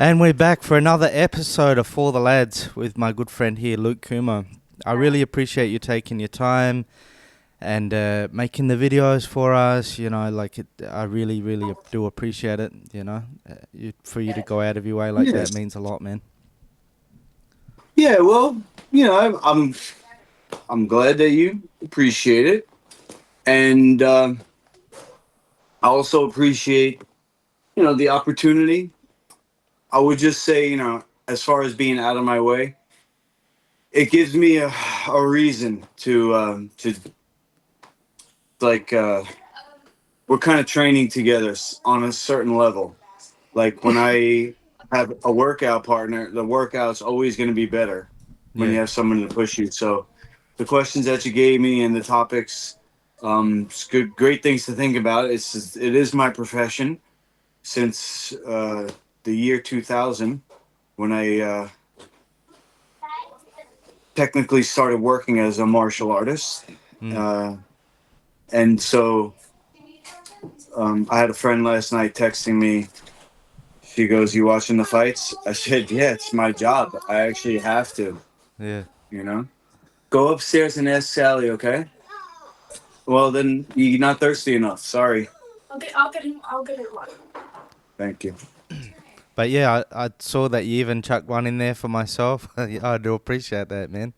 And we're back for another episode of For the Lads with my good friend here, Luke Kuma. I really appreciate you taking your time and making the videos for us. You know, like I really, really do appreciate it. You know, for you to go out of your way like that Yes. means a lot, man. Yeah, well, I'm glad that you appreciate it, and I also appreciate the opportunity. I would just say as far as being out of my way, it gives me a reason to like we're kind of training together on a certain level. Like when I have a workout partner, the workout's always going to be better when Yeah, you have someone to push you. So the questions that you gave me and the topics, it's good, great things to think about. It is my profession since the year 2000 when I technically started working as a martial artist. mm. Uh, and so I had a friend last night texting me. She goes, "You watching the fights?" I said, "Yeah, it's my job. I actually have to, Yeah. you know." Go upstairs and ask Sally, okay? Well, then you're not thirsty enough. Sorry. Okay, I'll get him. I'll get it one. Thank you. But yeah, I saw that you even chucked one in there for myself. I do appreciate that, man.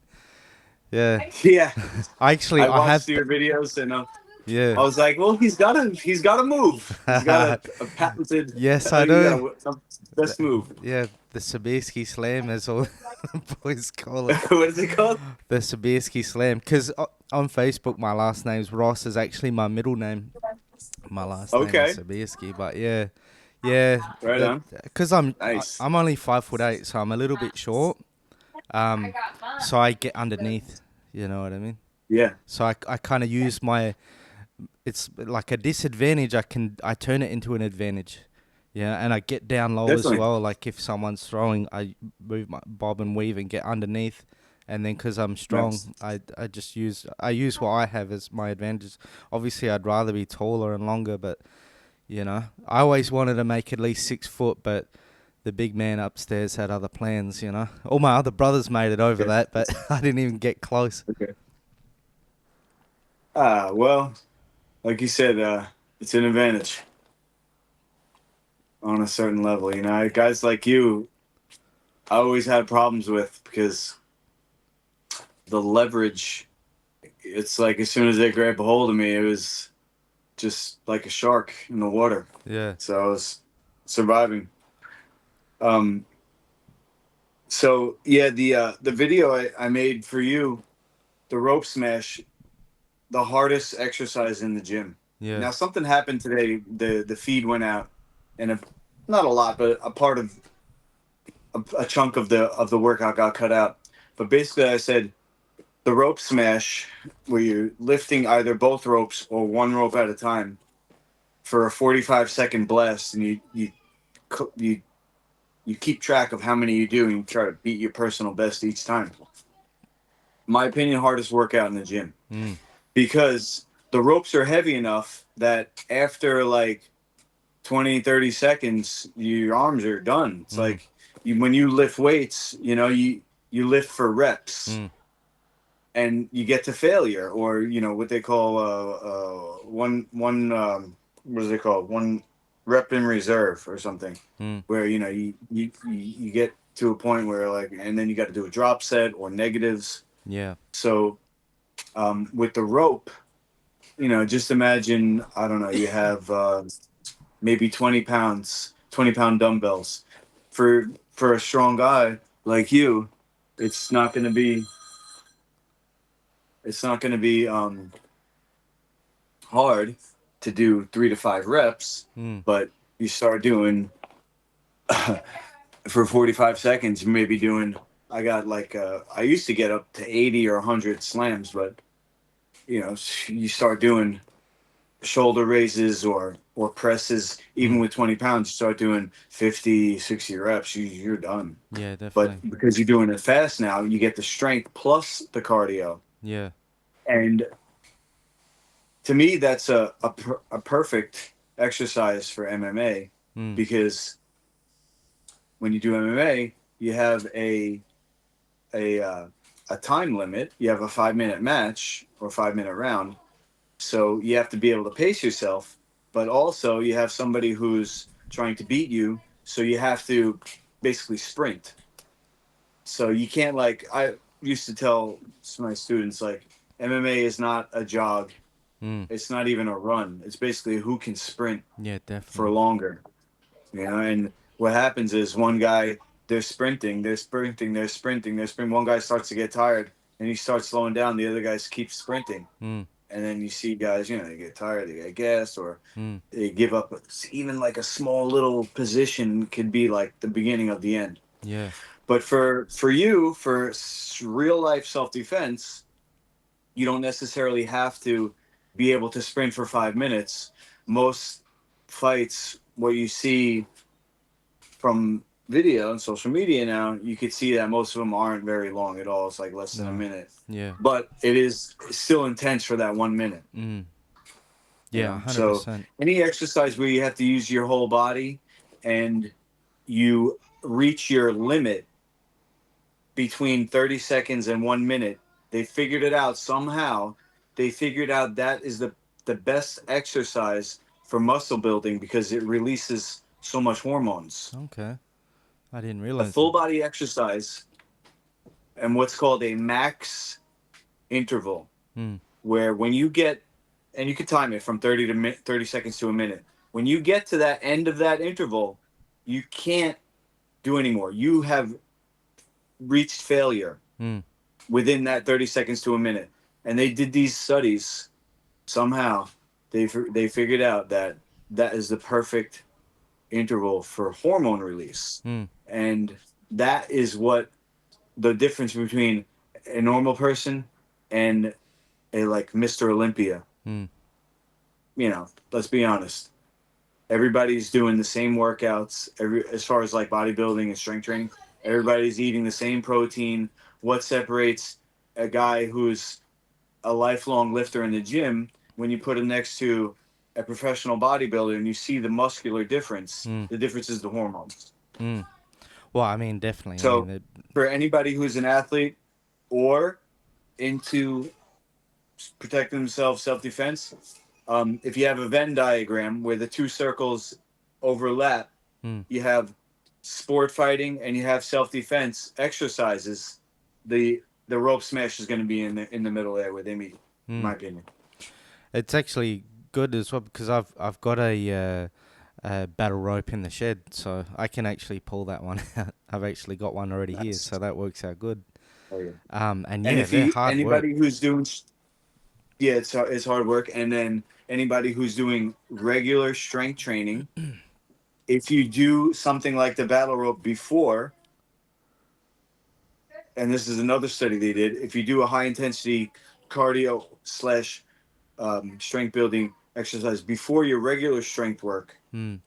Yeah. Yeah, I I watched have, your videos and yeah. I was like, well, he's got to move. He's got a patented, Yes, I you do. got a best move. Yeah, the Sabirski Slam, as all the boys call it. What is it called? The Sabirski Slam. Because on Facebook, my last name's Ross, is actually my middle name. My last name is Okay, Sabirski. But yeah, yeah, right on. because Nice. I'm only 5'8", so I'm a little bit short. Um, so I get underneath. You know what I mean? Yeah, So I kind of use my, it's like a disadvantage. I turn it into an advantage. Yeah, and I get down low as definitely. well. Like if someone's throwing, I move my bob and weave and get underneath, and then because I'm Nice. strong, I use what I have as my advantage. Obviously, I'd rather be taller and longer, but you know, I always wanted to make at least 6 foot, but the big man upstairs had other plans. You know, all my other brothers made it over Okay. that, but I didn't even get close. Okay. Well, like you said, it's an advantage on a certain level. Guys like you, I always had problems with because the leverage. It's like as soon as they grabbed a hold of me, it was just like a shark in the water. Yeah, So I was surviving. Um, so yeah, the video I made for you, the rope smash, the hardest exercise in the gym. yeah, Now something happened today. The feed went out, and not a lot, but a part of a chunk of the workout got cut out. But basically, I said the rope smash, where you're lifting either both ropes or one rope at a time for a 45-second blast, and you you keep track of how many you do, and you try to beat your personal best each time. My opinion, hardest workout in the gym mm, because the ropes are heavy enough that after like 20, 30 seconds, your arms are done. It's mm, like when you lift weights, you lift for reps mm. and you get to failure, or what they call one what is it called, one rep in reserve or something, Mm. where you get to a point where, like, and then you got to do a drop set or negatives. Yeah, So with the rope, just imagine, I don't know, you have maybe 20 pound dumbbells. For a strong guy like you, it's not going to be it's not going to be hard to do 3 to 5 reps, mm. but you start doing for 45 seconds, you may be doing. I got like I used to get up to 80 or 100 slams, but you start doing shoulder raises or presses, even Mm. with 20 pounds, you start doing 50, 60 reps, you're done. Yeah, But definitely. because you're doing it fast now, you get the strength plus the cardio. Yeah, And to me, that's a perfect exercise for MMA mm. because when you do MMA, you have a a time limit. You have a 5-minute match or 5-minute round, so you have to be able to pace yourself. But also, you have somebody who's trying to beat you, so you have to basically sprint. So you can't, like, I used to tell my students, like, MMA is not a jog. Mm. It's not even a run. It's basically who can sprint Yeah, for definitely. longer. And what happens is one guy, they're sprinting, they're sprinting, they're sprinting, they're sprinting. One guy starts to get tired and he starts slowing down. The other guys keep sprinting. Mm. And then you see guys, they get tired, they get gassed, or Mm. they give up. Even like a small little position could be like the beginning of the end. Yeah. But for you, for real life self defense, you don't necessarily have to be able to sprint for 5 minutes. Most fights, what you see from video and social media now, you could see that most of them aren't very long at all. It's like less than a No. minute. Yeah. But it is still intense for that 1 minute. Mm. Yeah, So 100%. any exercise where you have to use your whole body and you reach your limit between 30 seconds and 1 minute, they figured it out somehow. They figured out that is the best exercise for muscle building because it releases so much hormones. Okay. I didn't A realize full that. body exercise and what's called a max interval, Mm. where when you get, and you can time it from 30 seconds to a minute. When you get to that end of that interval, you can't do anymore. You have reached failure Mm. within that 30 seconds to a minute. And they did these studies somehow. They figured out that that is the perfect interval for hormone release. Mm. And that is what the difference between a normal person and a like Mr. Olympia. Mm. Let's be honest. Everybody's doing the same workouts. As far as like bodybuilding and strength training, everybody's eating the same protein. What separates a guy who's a lifelong lifter in the gym when you put him next to a professional bodybuilder and you see the muscular difference? Mm. The difference is the hormones. Mm. Well, I mean, definitely. I So mean, for anybody who's an athlete or into protecting themselves, self-defense, if you have a Venn diagram where the two circles overlap, mm. you have sport fighting and you have self-defense exercises. The rope smash is going to be in the middle there where they meet, in my Mm. opinion. It's actually good as well because I've got a battle rope in the shed, so I can actually pull that one out. I've actually got one already here, Nice. so that works out good. Oh, yeah. And And yeah, if they're you hard work. anybody who's doing, yeah, it's hard work. And then anybody who's doing regular strength training, if you do something like the battle rope before, and this is another study they did, if you do a high intensity cardio slash strength building exercise before your regular strength work, Mm.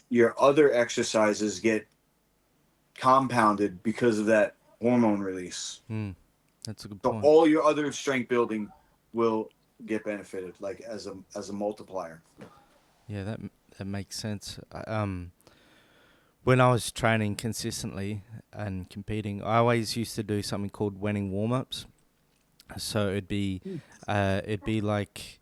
your other exercises get compounded because of that hormone release. Mm. That's a good So point. all your other strength building will get benefited, like as a multiplier. Yeah, that makes sense. When I was training consistently and competing, I always used to do something called Wenning warm-ups. So it'd be like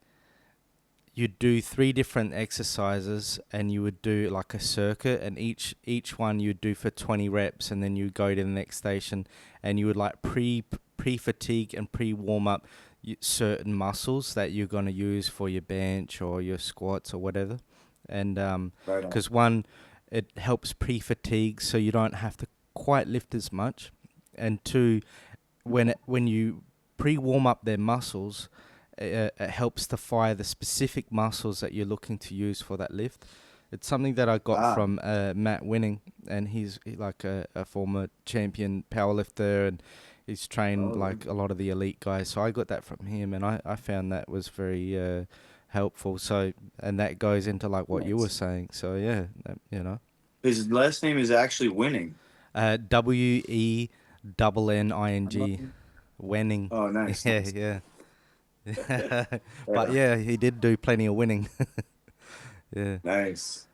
you'd do 3 different exercises and you would do like a circuit, and each one you'd do for 20 reps, and then you go to the next station and you would like pre-fatigue and pre-warm up certain muscles that you're going to use for your bench or your squats or whatever. And Right on. because one, it helps pre-fatigue so you don't have to quite lift as much, and two, when you pre-warm up their muscles, it helps to fire the specific muscles that you're looking to use for that lift. It's something that I got Ah, from Matt Wenning, and he's like a former champion powerlifter, and he's trained oh, like a lot of the elite guys. So I got that from him, and I found that was very helpful. So, and that goes into like what you were nice. saying. So yeah, His last name is actually Winning. WENNING, Oh, Wenning. nice, Yeah, nice. yeah. Right But on. yeah, he did do plenty of winning. Yeah. Nice.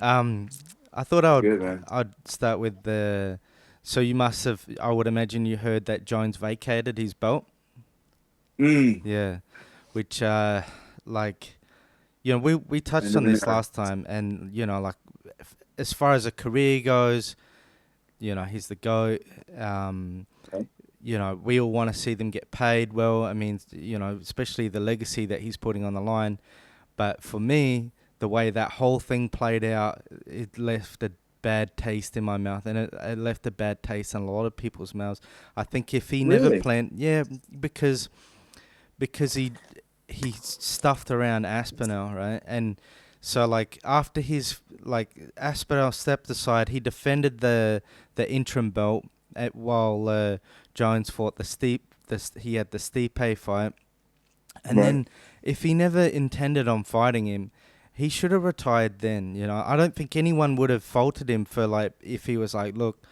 Um, I thought I would Good, man. I'd start with the. So you must have. I would imagine you heard that Jones vacated his belt. Mm. Yeah, which like we touched End of on an this era. last time, and like as far as a career goes, he's the GOAT. Um, Okay. we all want to see them get paid well. I mean, especially the legacy that he's putting on the line. But for me, the way that whole thing played out, it left a bad taste in my mouth, and it left a bad taste in a lot of people's mouths. I think if he never Really? planned, yeah, because he stuffed around Aspinall, right? And so like after his like Aspinall stepped aside, he defended the interim belt while Jones fought he had the Stipe fight, and Right. then if he never intended on fighting him, he should have retired then. I don't think anyone would have faulted him for like if he was like, look,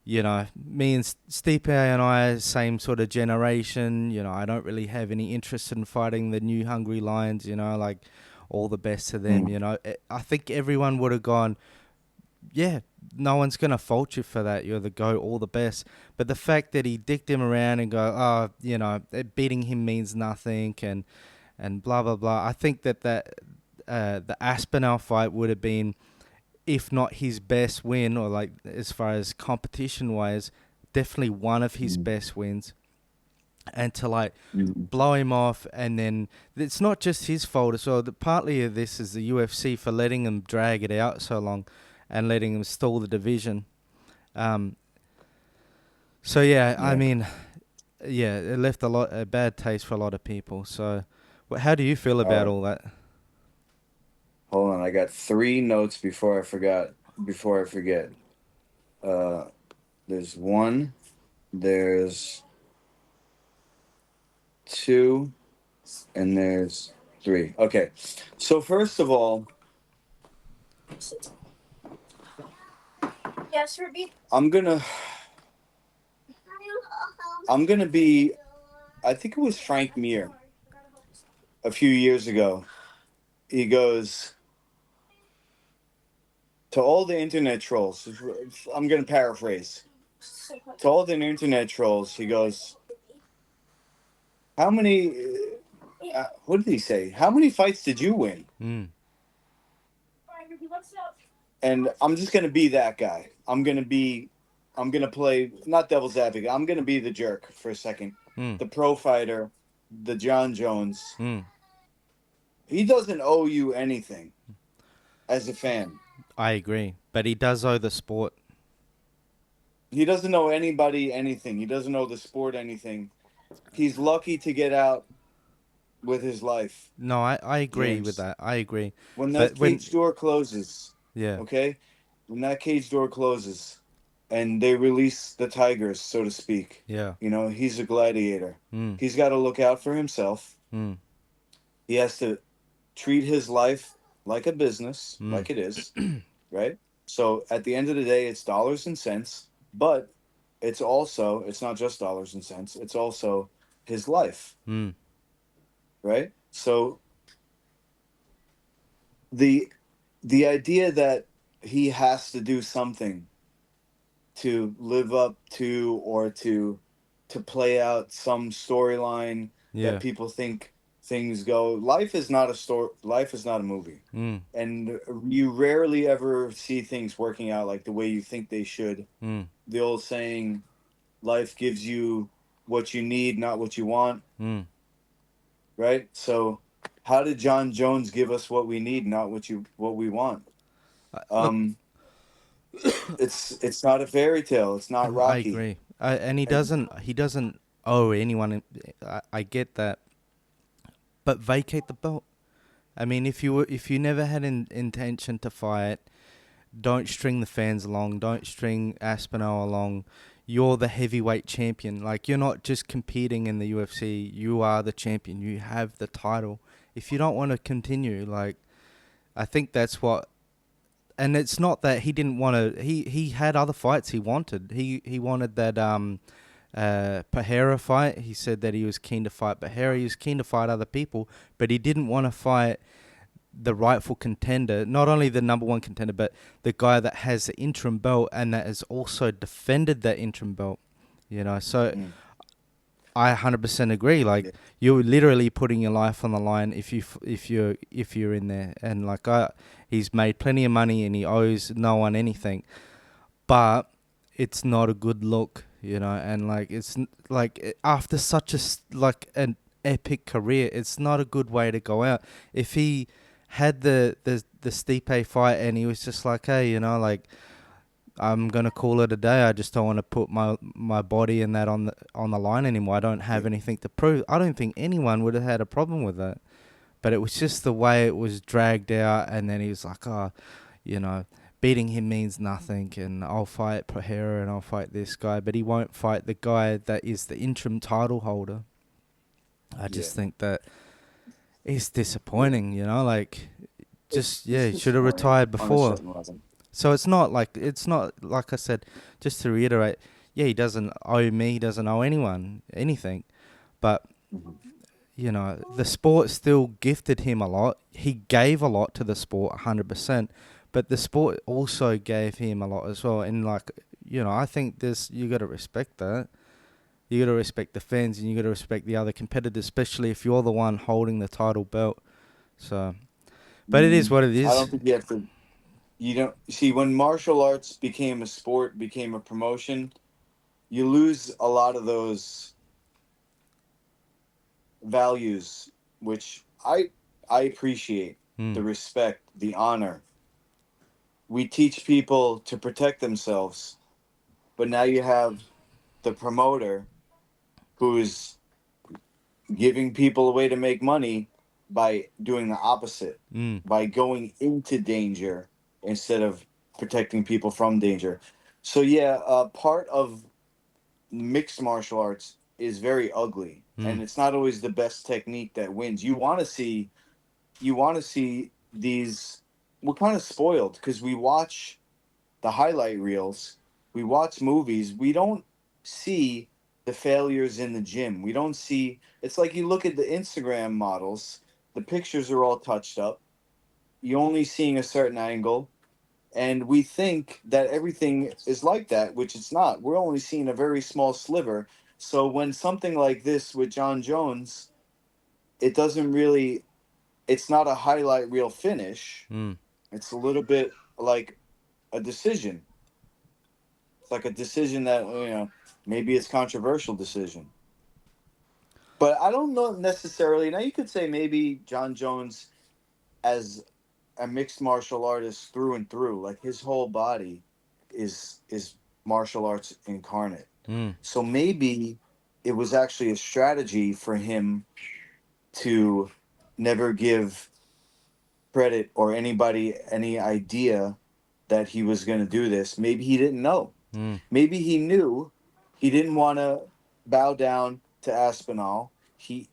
me and Stipe and I, same sort of generation. I don't really have any interest in fighting the new Hungry Lions. Like all the best to them. Mm. I think everyone would have gone, yeah, no one's gonna fault you for that. You're the GOAT, all the best. But the fact that he dicked him around and go, oh, beating him means nothing, and blah blah blah. I think that the Aspinall fight would have been, if not his best win, or like as far as competition wise, definitely one of his Mm. best wins. And to like Mm. blow him off, and then it's not just his fault as well. Partly of this is the UFC for letting him drag it out so long, and letting him stall the division. Um, so yeah, I Yeah. mean, yeah, it left a bad taste for a lot of people. So, how do you feel All about right. all that? Hold on. I got 3 notes before I forgot. Before I forget. Uh, there's one. There's two, and there's three. Okay. So first of all, Yes, Ruby. I'm gonna be. I think it was Frank Mir a few years ago. He goes to all the internet trolls. I'm gonna paraphrase. To all the internet trolls, he goes, "How many? What did he say? How many fights did you win?" Mm. And I'm just gonna be that guy. I'm gonna play not devil's advocate. I'm gonna be the jerk for a second. Mm. The pro fighter, the Jon Jones. Mm. He doesn't owe you anything as a fan. I agree, but he does owe the sport. He doesn't owe anybody anything. He doesn't owe the sport anything. He's lucky to get out with his life, No, I agree with James. that. I agree, When that but cage door closes, yeah, okay? When that cage door closes and they release the tigers, so to speak, yeah, he's a gladiator. mm, He's got to look out for himself. mm, He has to treat his life like a business, mm, like it is, right? So at the end of the day, it's dollars and cents, but it's not just dollars and cents, it's also his life, mm, right? So the the idea that he has to do something to live up to or to play out some storyline that yeah, people think things go. Life is not a story. Life is not a movie, mm, and you rarely ever see things working out like the way you think they should. mm, The old saying, "Life gives you what you need, not what you want." mm. Right. So, how did Jon Jones give us what we need, not what we want? Look, Um, it's not a fairy tale. It's not I Rocky. agree, and he I, doesn't owe anyone. I get that, but vacate the belt. I mean, if you never had an intention to fight, don't string the fans along. Don't string Aspinall along. You're the heavyweight champion. Like, you're not just competing in the UFC. You are the champion. You have the title. If you don't want to continue, like, I think that's what. And it's not that he didn't want to. He had other fights he wanted. He wanted that Pereira fight. He said that he was keen to fight Pereira. He was keen to fight other people, but he didn't want to fight the rightful contender, not only the number one contender, but the guy that has the interim belt and that has also defended that interim belt. So Mm. I 100% agree. Like Yeah. you're literally putting your life on the line if you're in there, and he's made plenty of money and he owes no one anything, but it's not a good look, and after such an epic career, it's not a good way to go out. If he had the Stipe fight and he was just like, hey, I'm gonna call it a day. I just don't want to put my body and that on the line anymore. I don't have Yeah. anything to prove. I don't think anyone would have had a problem with that. But it was just the way it was dragged out, and then he was like, oh, beating him means nothing, and I'll fight Pereira and I'll fight this guy, but he won't fight the guy that is the interim title holder. I Yeah. just think that it's disappointing, he It's should have disappointing retired on a before. certain level. So it's not like I said, just to reiterate, yeah, he doesn't owe me, he doesn't owe anyone anything, but Mhm. the sport still gifted him a lot. He gave a lot to the sport, 100%, but the sport also gave him a lot as well. And I think you got to respect that. You got to respect the fans, and you got to respect the other competitors, especially if you're the one holding the title belt. So, but it is what it I is. don't think you have to. You don't see when martial arts became a sport, became a promotion. You lose a lot of those values, which I appreciate. Mm, The respect, the honor. We teach people to protect themselves, but now you have the promoter who's giving people a way to make money by doing the opposite, mm, by going into danger instead of protecting people from danger. So yeah, part of mixed martial arts is very ugly, mm, and it's not always the best technique that wins. You want to see these. We're kind of spoiled because we watch the highlight reels, we watch movies, we don't see the failures in the gym. We don't see. It's like you look at the Instagram models, the pictures are all touched up. You're only seeing a certain angle, and we think that everything is like that, which it's not. We're only seeing a very small sliver. So when something like this with Jon Jones, it doesn't really. It's not a highlight reel finish. mm. It's a little bit like a decision. It's like a decision that maybe it's controversial decision, but I don't know necessarily. Now you could say maybe Jon Jones as a mixed martial artist through and through, like his whole body is martial arts incarnate. Mm. So maybe it was actually a strategy for him to never give credit or anybody any idea that he was going to do this. Maybe he didn't know. Mm. Maybe he knew he didn't want to bow down to Aspinall.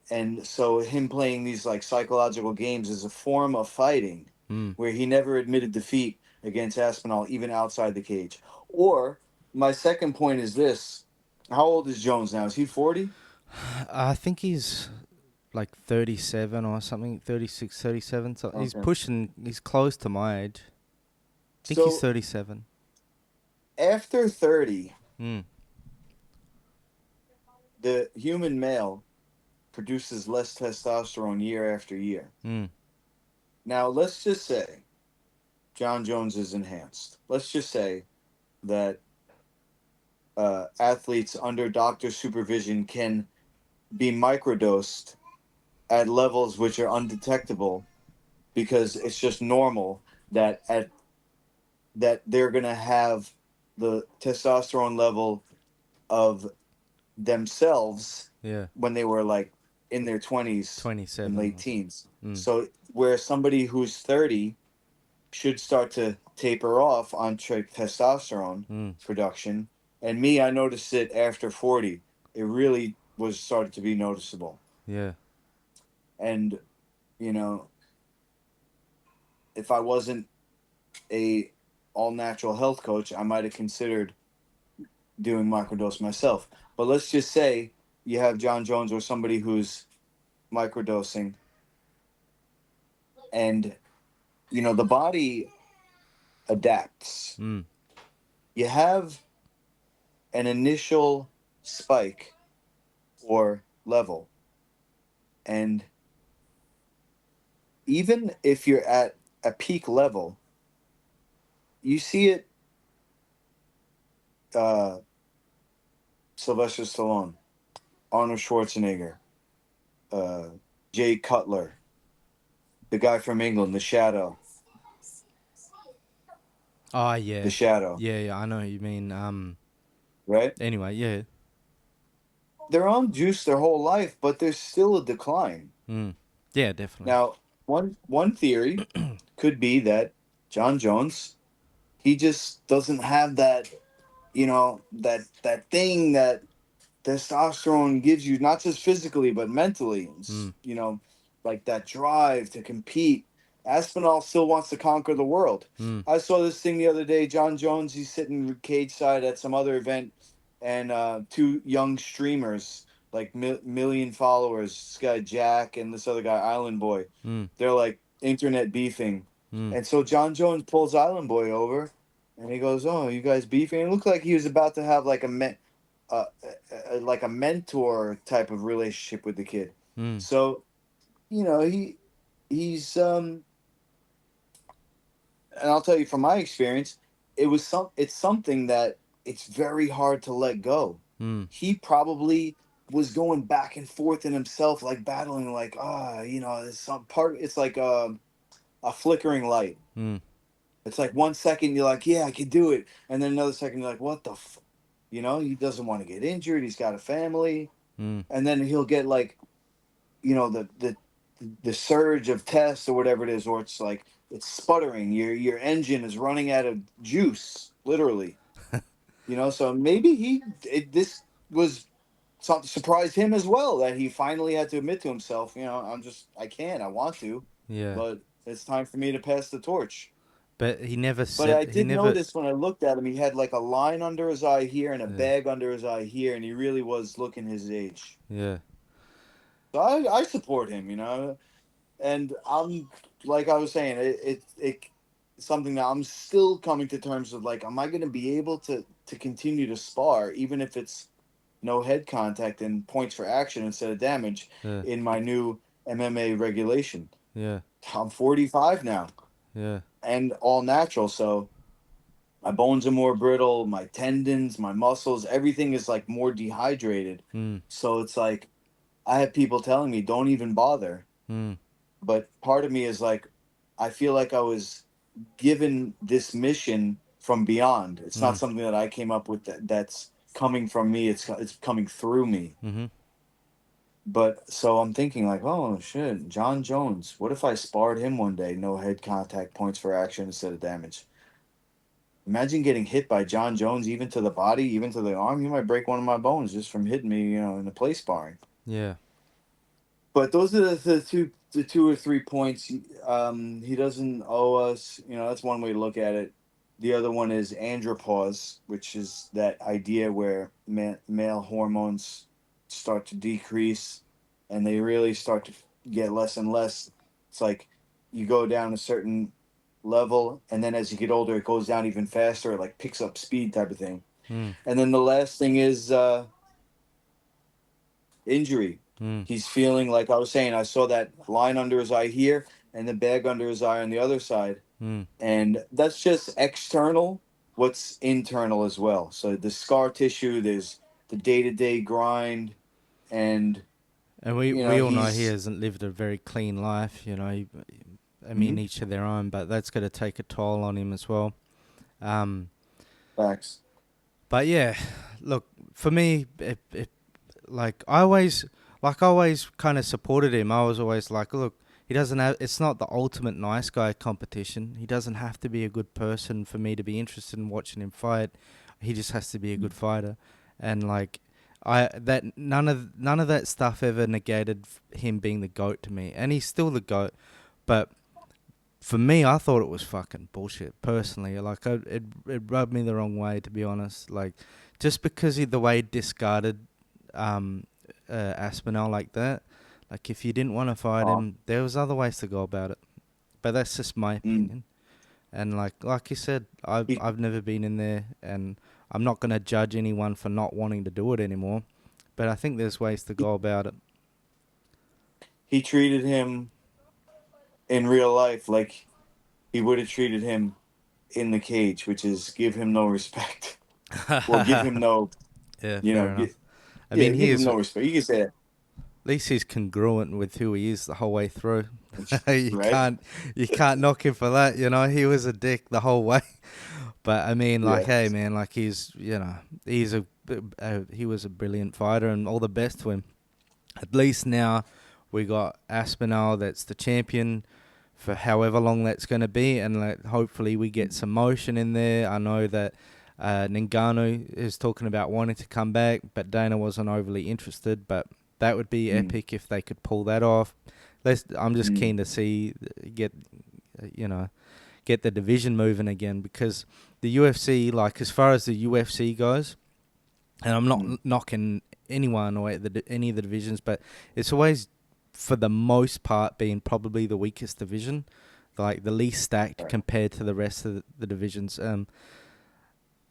And so him playing these like psychological games is a form of fighting Mm. where he never admitted defeat against Aspinall even outside the cage. Or my second point is this. How old is Jones now? Is he 40? I think he's like 37 or something, 36, 37. So Okay. he's close to my age. I think he's So 37. after 30, Mm. the human male produces less testosterone year after year. Mm. Now, let's just say Jon Jones is enhanced. Let's just say that athletes under doctor supervision can be microdosed at levels which are undetectable because it's just normal that they're going to have the testosterone level of themselves Yeah. when they were like in their 20s and 27 late or something. teens. Mm. So where somebody who's 30 should start to taper off on testosterone Mm. production. And me, I noticed it after 40. It really was started to be noticeable. Yeah. And, you know, if I wasn't a all natural health coach, I might have considered doing microdose myself. But let's just say you have Jon Jones or somebody who's microdosing and the body adapts. Mm. You have an initial spike or level, and even if you're at a peak level, you see it. Uh, Sylvester Stallone, Arnold Schwarzenegger, uh, Jay Cutler, the guy from England, Oh the yeah, Shadow, yeah. I know what you mean. right? Anyway, yeah. They're on juice their whole life, but there's still a decline. Mm. Yeah, definitely. Now, one theory could be that Jon Jones, he just doesn't have that, that thing that testosterone gives you, not just physically but mentally. Mm. Like that drive to compete. Aspinall still wants to conquer the world. Mm. I saw this thing the other day. Jon Jones, he's sitting cage side at some other event, and two young streamers, like million followers, this guy Jack and this other guy Island Boy, Mm. they're like internet beefing. Mm. And so Jon Jones pulls Island Boy over, and he goes, "Oh, you guys beefing?" It looked like he was about to have like like a mentor type of relationship with the kid. Mm. So he's and I'll tell you from my experience, it's something that it's very hard to let go. Mm. He probably was going back and forth in himself, like battling, like it's some part. It's like a flickering light. Mm. It's like 1 second you're like, yeah, I can do it, and then another second you're like, what the, he doesn't want to get injured. He's got a family, Mm. and then he'll get like the surge of tests or whatever it is, or it's like it's sputtering. Your engine is running out of juice, literally. So maybe this was something surprised him as well, that he finally had to admit to himself, I want to, Yeah. but it's time for me to pass the torch. But he never But I said. He did never. notice when I looked at him, he had like a line under his eye here and a Yeah. bag under his eye here, and he really was looking his age. Yeah. So I support him. And I'm, like I was saying, it something that I'm still coming to terms with. Like, am I going to be able to continue to spar, even if it's no head contact and points for action instead of damage, Yeah. in my new MMA regulation? Yeah. I'm 45 now Yeah. and all natural, so my bones are more brittle, my tendons, my muscles, everything is like more dehydrated. Mm. So it's like I have people telling me don't even bother. Mm. But part of me is like, I feel like I was given this mission from beyond. It's not Mm. something that I came up with, that's coming from me. It's coming through me. Mm-hmm. But so I'm thinking like, oh shit, Jon Jones. What if I sparred him one day? No head contact, points for action instead of damage. Imagine getting hit by Jon Jones, even to the body, even to the arm. He might break one of my bones just from hitting me, in the play sparring. Yeah. But those are the two or 3 points. He doesn't owe us. That's one way to look at it. The other one is andropause, which is that idea where male hormones start to decrease, and they really start to get less and less. It's like you go down a certain level, and then as you get older, it goes down even faster. It like picks up speed, type of thing. Mm. And then the last thing is injury. Mm. He's feeling, like I was saying, I saw that line under his eye here and the bag under his eye on the other side. Mm. And that's just external. What's internal as well. So the scar tissue, there's the day-to-day grind, and And we all know he he's hasn't lived a very clean life. I mean, Mhm. each to their own, but that's going to take a toll on him as well. Um, Facts. but yeah, look, for me, I always kind of supported him. I was always like, look, he doesn't have. It's not the ultimate nice guy competition. He doesn't have to be a good person for me to be interested in watching him fight. He just has to be a good fighter, and like. None of that stuff ever negated him being the GOAT to me, and he's still the GOAT. But for me, I thought it was fucking bullshit. Personally, like it rubbed me the wrong way, to be honest. Like just because the way he discarded Aspinall like that, like if you didn't want to fight Oh, him, there was other ways to go about it. but that's just my opinion. And like you said, I've never been in there, and I'm not going to judge anyone for not wanting to do it anymore. But I think there's ways to go about it. He treated him in real life like he would have treated him in the cage, which is give him no respect. Well, give him no, Yeah, you know, fair enough. I yeah, mean, give he him is no respect. You can say at least he's congruent with who he is the whole way through. that, you right? can't knock him for that. You know, he was a dick the whole way. But I mean, like, Yeah. hey, man, like he was a brilliant fighter, and all the best to him. At least now we got Aspinall, that's the champion for however long that's going to be, and like, hopefully we get some motion in there. I know that Ngannou is talking about wanting to come back, but Dana wasn't overly interested. But that would be epic if they could pull that off. I'm just keen to see get the division moving again, because the UFC, like as far as the UFC goes, and I'm not knocking anyone or any of the divisions, but it's always, for the most part, been probably the weakest division, like the least stacked compared to the rest of the divisions.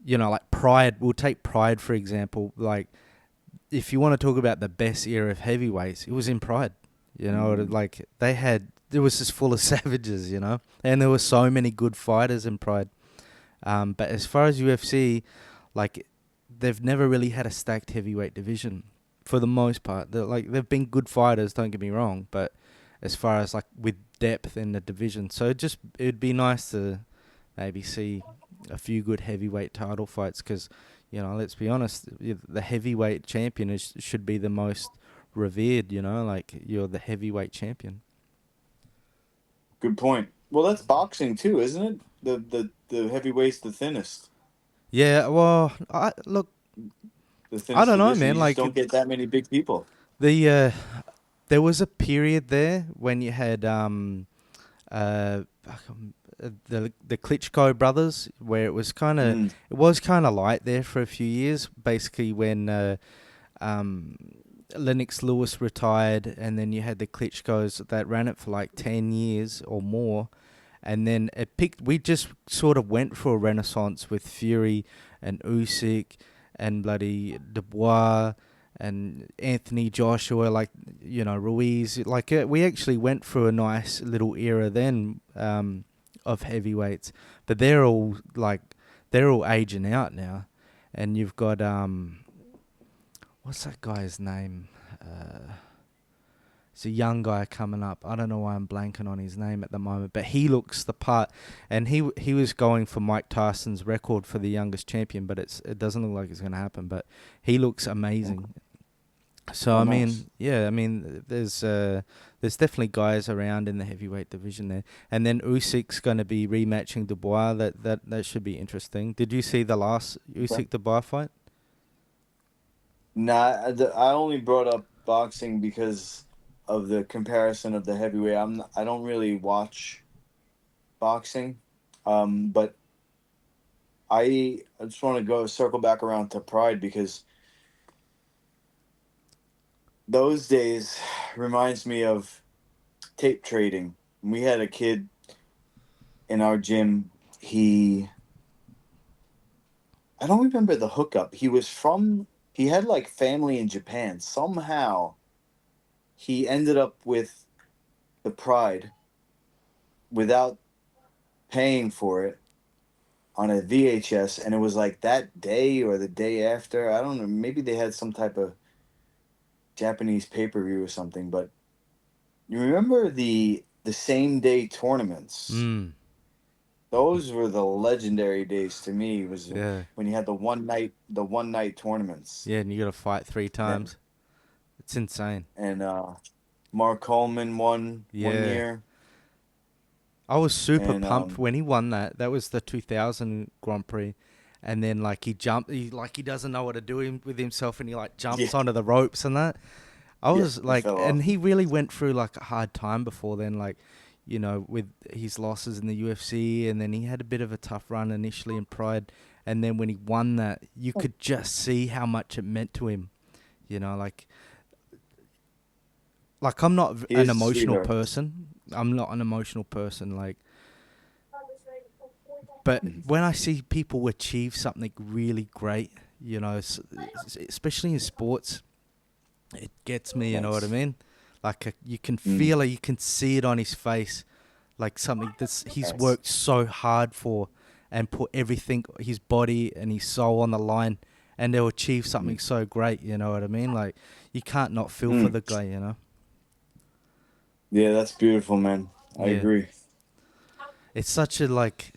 Like Pride, we'll take Pride for example. Like, if you want to talk about the best era of heavyweights, it was in Pride. Like it was just full of savages, and there were so many good fighters in Pride. But as far as UFC, like, they've never really had a stacked heavyweight division for the most part. They've been good fighters, don't get me wrong, but as far as like with depth in the division, so it'd be nice to maybe see a few good heavyweight title fights, because let's be honest, the heavyweight champion should be the most revered. Like, you're the heavyweight champion. Good point. Well, that's boxing too, isn't it? The heavyweight's the thinnest. Yeah, well, The I thinnest don't know, division. man. You just Like, don't get that many big people. there was a period there when you had uh, the Klitschko brothers, where it was kind of light there for a few years. Basically, when Lennox Lewis retired, and then you had the Klitschkos that ran it for like 10 years or more. And then we just sort of went for a renaissance with Fury and Usyk and bloody Dubois and Anthony Joshua, like, Ruiz. Like, we actually went through a nice little era then of heavyweights. But they're all aging out now. And you've got, what's that guy's name? It's a young guy coming up. I don't know why I'm blanking on his name at the moment, but he looks the part. And he was going for Mike Tyson's record for the youngest champion, but it doesn't look like it's going to happen. But he looks amazing. So Nice. there's definitely guys around in the heavyweight division there. And then Usyk's going to be rematching Dubois. That should be interesting. Did you see the last Usyk Dubois fight? Nah, I only brought up boxing because of the comparison of the heavyweight. I don't really watch boxing, but I just want to circle back around to Pride, because those days reminds me of tape trading. We had a kid in our gym. I don't remember the hookup. He had like family in Japan. Somehow he ended up with the Pride without paying for it on a VHS, and it was like that day or the day after. I don't know. Maybe they had some type of Japanese pay-per-view or something. But you remember the same day tournaments? Those were the legendary days to me. Was when you had the one night tournaments. Yeah, and you got to fight 3 times. It's insane. And Mark Coleman won 1 year. I was super pumped when he won that. That was the 2000 Grand Prix. And then, like, he jumped, he doesn't know what to do with himself, and he, like, jumps onto the ropes and that. I was like, and he really went through, like, a hard time before then, like, with his losses in the UFC, and then he had a bit of a tough run initially in Pride. And then when he won that, you could just see how much it meant to him. Like I'm not an emotional person, I'm not an emotional person, like, but Mhm. when I see people achieve something really great, especially in sports, it gets me. You know what I Yes. mean? Like you can Mm. feel it, you can see it on his face, like something that's he's Yes. worked so hard for, and put everything, his body and his soul on the line, and they'll achieve something Mm. so great. You know what I mean? Like you can't not feel for Mm. the guy. You know? Yeah, that's beautiful, man. I Yeah. agree. It's such a like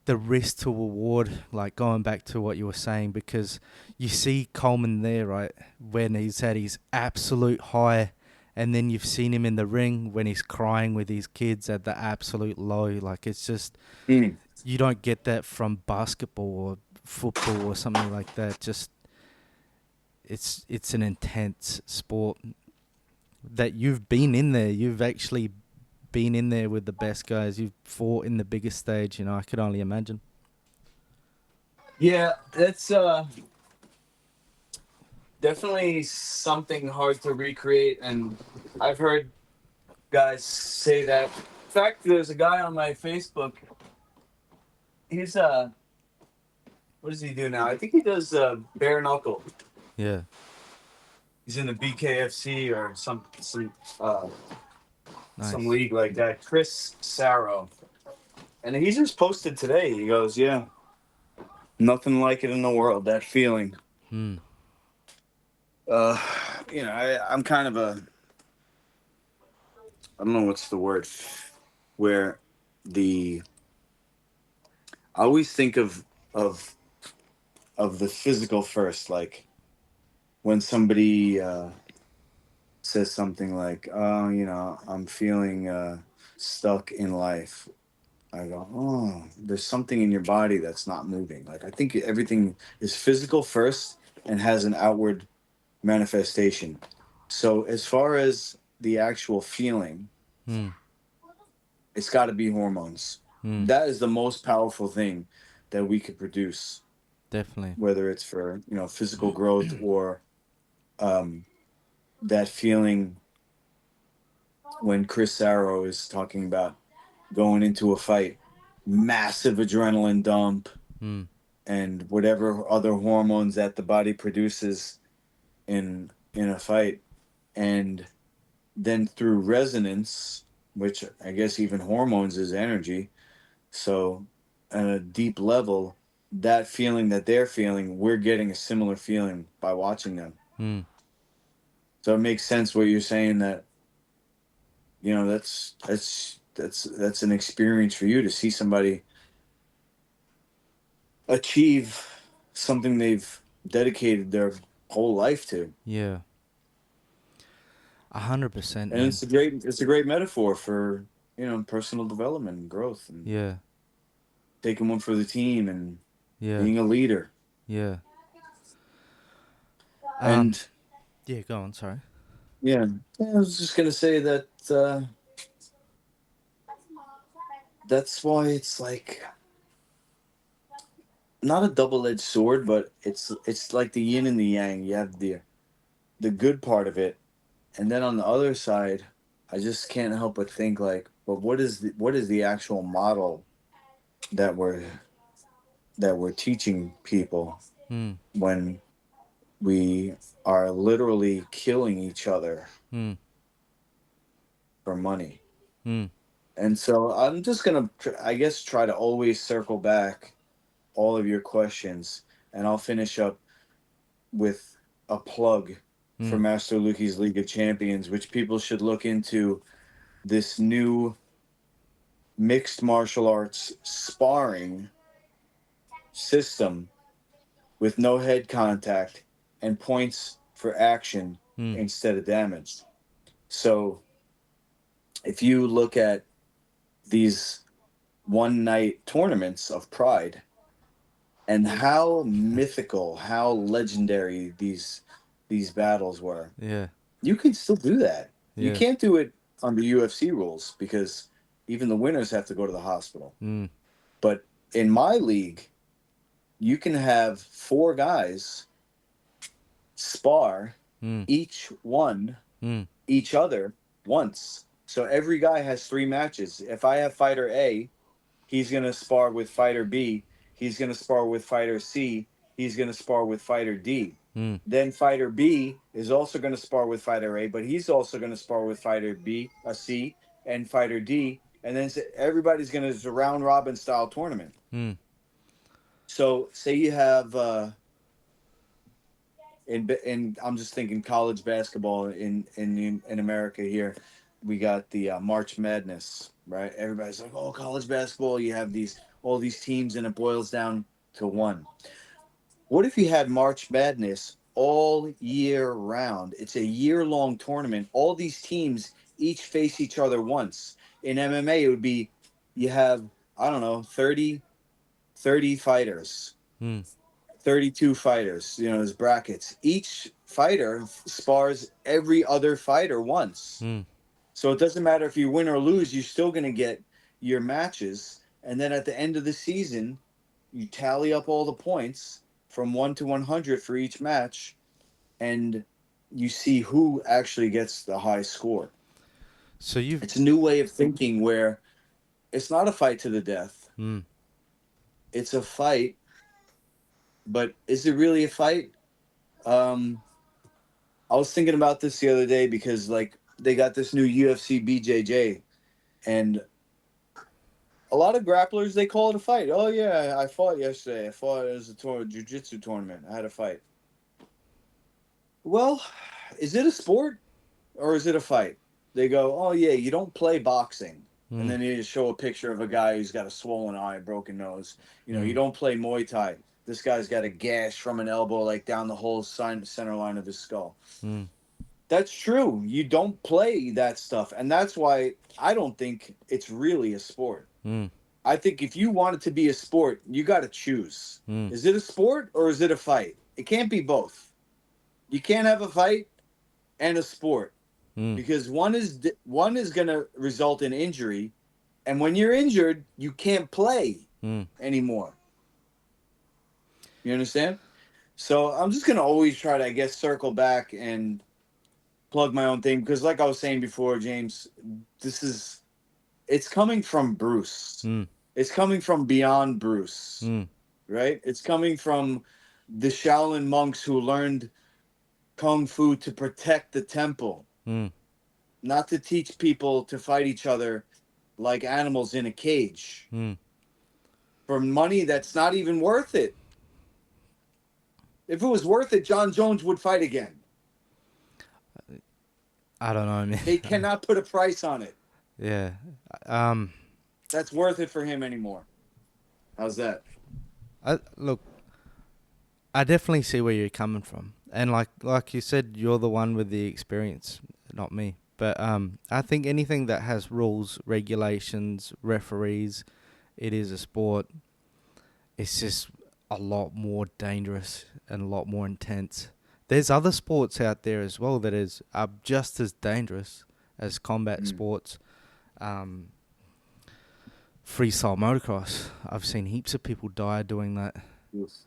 the risk to reward, like going back to what you were saying, because you see Coleman there, right, when he's at his absolute high, and then you've seen him in the ring when he's crying with his kids at the absolute low. Like it's just Mm. you don't get that from basketball or football or something like that. Just it's an intense sport that you've been in there. You've actually been in there with the best guys. You've fought in the biggest stage. You know, I could only imagine. Yeah, that's definitely something hard to recreate, and I've heard guys say that. In fact, there's a guy on my Facebook. He's what does he do now? I think he does bare knuckle. Yeah. He's in the BKFC or some Nice. league like that. Chris Sarro, and he just posted today. He goes, "Yeah, nothing like it in the world. That feeling." Hmm. Uh, I'm kind of I don't know what's the word, where the I always think of of the physical first, like when somebody says something like, "Oh, I'm feeling stuck in life." I go, "Oh, there's something in your body that's not moving." Like I think everything is physical first and has an outward manifestation. So as far as the actual feeling, Hmm. it's got to be hormones. Hmm. That is the most powerful thing that we could produce, Definitely. whether it's for physical growth or um, that feeling when Chris Sarro is talking about going into a fight, massive adrenaline dump, Hmm. and whatever other hormones that the body produces in a fight, and then through resonance, which I guess even hormones is energy. So at a deep level, that feeling that they're feeling, we're getting a similar feeling by watching them. Hmm. So it makes sense what you're saying, that that's an experience for you to see somebody achieve something they've dedicated their whole life to. Yeah. 100%, And man. it's a great metaphor for personal development and growth and Yeah. taking one for the team and Yeah. being a leader. Yeah. Um. And Yeah. Go on. Sorry. yeah, I was just gonna say that that's why it's like not a double-edged sword, but it's like the yin and the yang. You have the good part of it, and then on the other side, I just can't help but think like, but what is the actual model that we're teaching people Hmm. when we are literally killing each other Hmm. for money? Hmm. And so I'm just gonna, I guess, try to always circle back all of your questions, and I'll finish up with a plug for Hmm. Master Lukey's League of Champions, which people should look into, this new mixed martial arts sparring system with no head contact and points for action Hmm. instead of damage. So if you look at these one night tournaments of Pride and how mythical, how legendary these battles were, Yeah. you can still do that. You Yeah. can't do it under UFC rules because even the winners have to go to the hospital. Hmm. But in my league, you can have four guys spar Hmm. each one Hmm. each other once. So every guy has 3 matches. If I have fighter A, he's going to spar with fighter B. He's going to spar with fighter C. He's going to spar with fighter D. Mm. Then fighter B is also going to spar with fighter A, but he's also going to spar with fighter B, C, and fighter D. And then everybody's going to, it's a round robin style tournament. Mm. So say you have, in I'm just thinking college basketball in America here, we got the March Madness, right? Everybody's like, oh, college basketball. You have all these teams, and it boils down to one. What if you had March Madness all year round? It's a year-long tournament. All these teams each face each other once. In MMA, it would be you have, I don't know, 30 fighters, Mm. 32 fighters, there's brackets. Each fighter spars every other fighter once. Mm. So it doesn't matter if you win or lose, you're still going to get your matches. And then at the end of the season, you tally up all the points from 1 to 100 for each match, and you see who actually gets the high score. So you've. It's a new way of thinking where it's not a fight to the death. Mm. It's a fight, but is it really a fight? Um, I was thinking about this the other day because like they got this new UFC BJJ, and a lot of grapplers they call it a fight. Oh yeah, I fought yesterday. I fought as a jiu-jitsu tournament. I had a fight. Well, is it a sport or is it a fight? They go, oh yeah, you don't play boxing. And Mm. then they just show a picture of a guy who's got a swollen eye, broken nose. You Mm. don't play Muay Thai. This guy's got a gash from an elbow like down the whole center line of his skull. Mm. That's true. You don't play that stuff. And that's why I don't think it's really a sport. Mm. I think if you want it to be a sport, you got to choose. Mm. Is it a sport or is it a fight? It can't be both. You can't have a fight and a sport Mm. because one is going to result in injury, and when you're injured, you can't play Mm. anymore. You understand? So I'm just going to always try to, I guess, circle back and plug my own thing because, like I was saying before, James, it's coming from Bruce. Mm. It's coming from beyond Bruce, Mm. right? It's coming from the Shaolin monks who learned Kung Fu to protect the temple, Mm. not to teach people to fight each other like animals in a cage Mm. for money that's not even worth it. If it was worth it, Jon Jones would fight again. I don't know, man. They cannot put a price on it. Yeah. That's worth it for him anymore. How's that? Look, I definitely see where you're coming from, and like you said, you're the one with the experience, not me. But I think anything that has rules, regulations, referees, it is a sport. It's just a lot more dangerous and a lot more intense. There's other sports out there as well that are just as dangerous as combat sports. Freestyle motocross. I've seen heaps of people die doing that. Yes.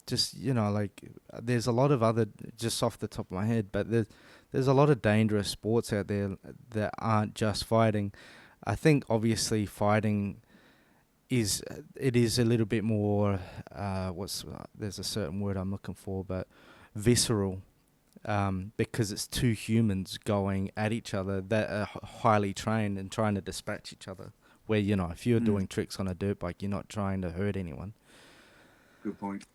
Just like there's a lot of other, just off the top of my head, but there's a lot of dangerous sports out there that aren't just fighting. I think obviously fighting is a little bit more there's a certain word I'm looking for, but visceral, because it's two humans going at each other that are highly trained and trying to dispatch each other. Where if you're doing tricks on a dirt bike, you're not trying to hurt anyone. Good point.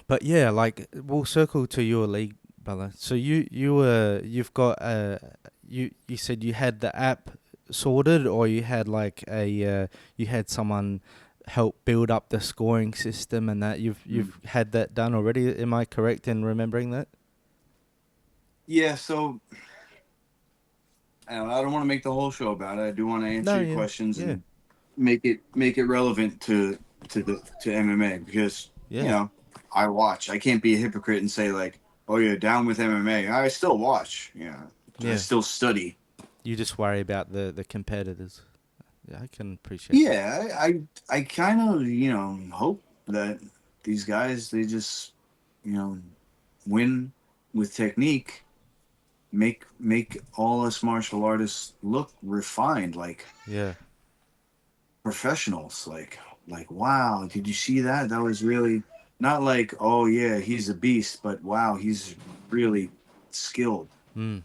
But yeah, like we'll circle to your league, brother. So you've got you said you had the app sorted, or you had like you had someone help build up the scoring system, and that you've had that done already. Am I correct in remembering that? Yeah, so I don't want to make the whole show about it. I do want to answer your questions and make it relevant to MMA because I watch. I can't be a hypocrite and say like, oh yeah, down with MMA. I still watch. I still study. You just worry about the competitors. Yeah, I can appreciate. Yeah, I kind of hope that these guys they just win with technique. make all us martial artists look refined, like Yeah. professionals. Like wow, did you see that? That was really not like, oh yeah, he's a beast, but wow, he's really skilled. Mm.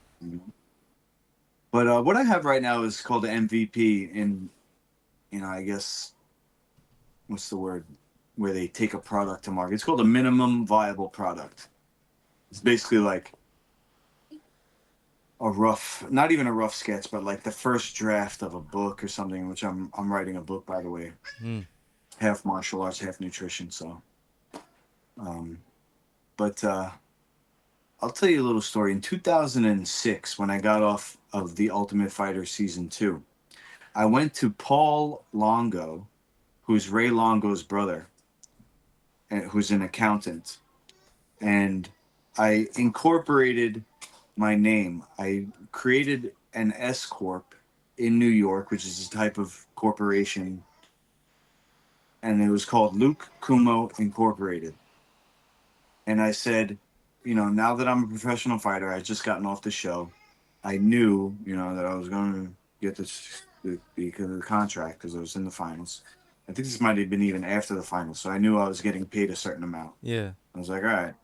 But what I have right now is called the MVP in, I guess, what's the word, where they take a product to market. It's called a minimum viable product. It's basically like a rough, not even a rough sketch, but like the first draft of a book or something. Which I'm writing a book, by the way, Mm. half martial arts, half nutrition. So, um, but I'll tell you a little story. In 2006, when I got off of The Ultimate Fighter season 2, I went to Paul Longo, who's Ray Longo's brother, and who's an accountant, and I incorporated my name. I created an S corp in New York, which is a type of corporation, and it was called Luke Kumo Incorporated. And I said, now that I'm a professional fighter, I just gotten off the show. I knew, that I was going to get this because of the contract because I was in the finals. I think this might have been even after the finals, so I knew I was getting paid a certain amount. Yeah. I was like, all right,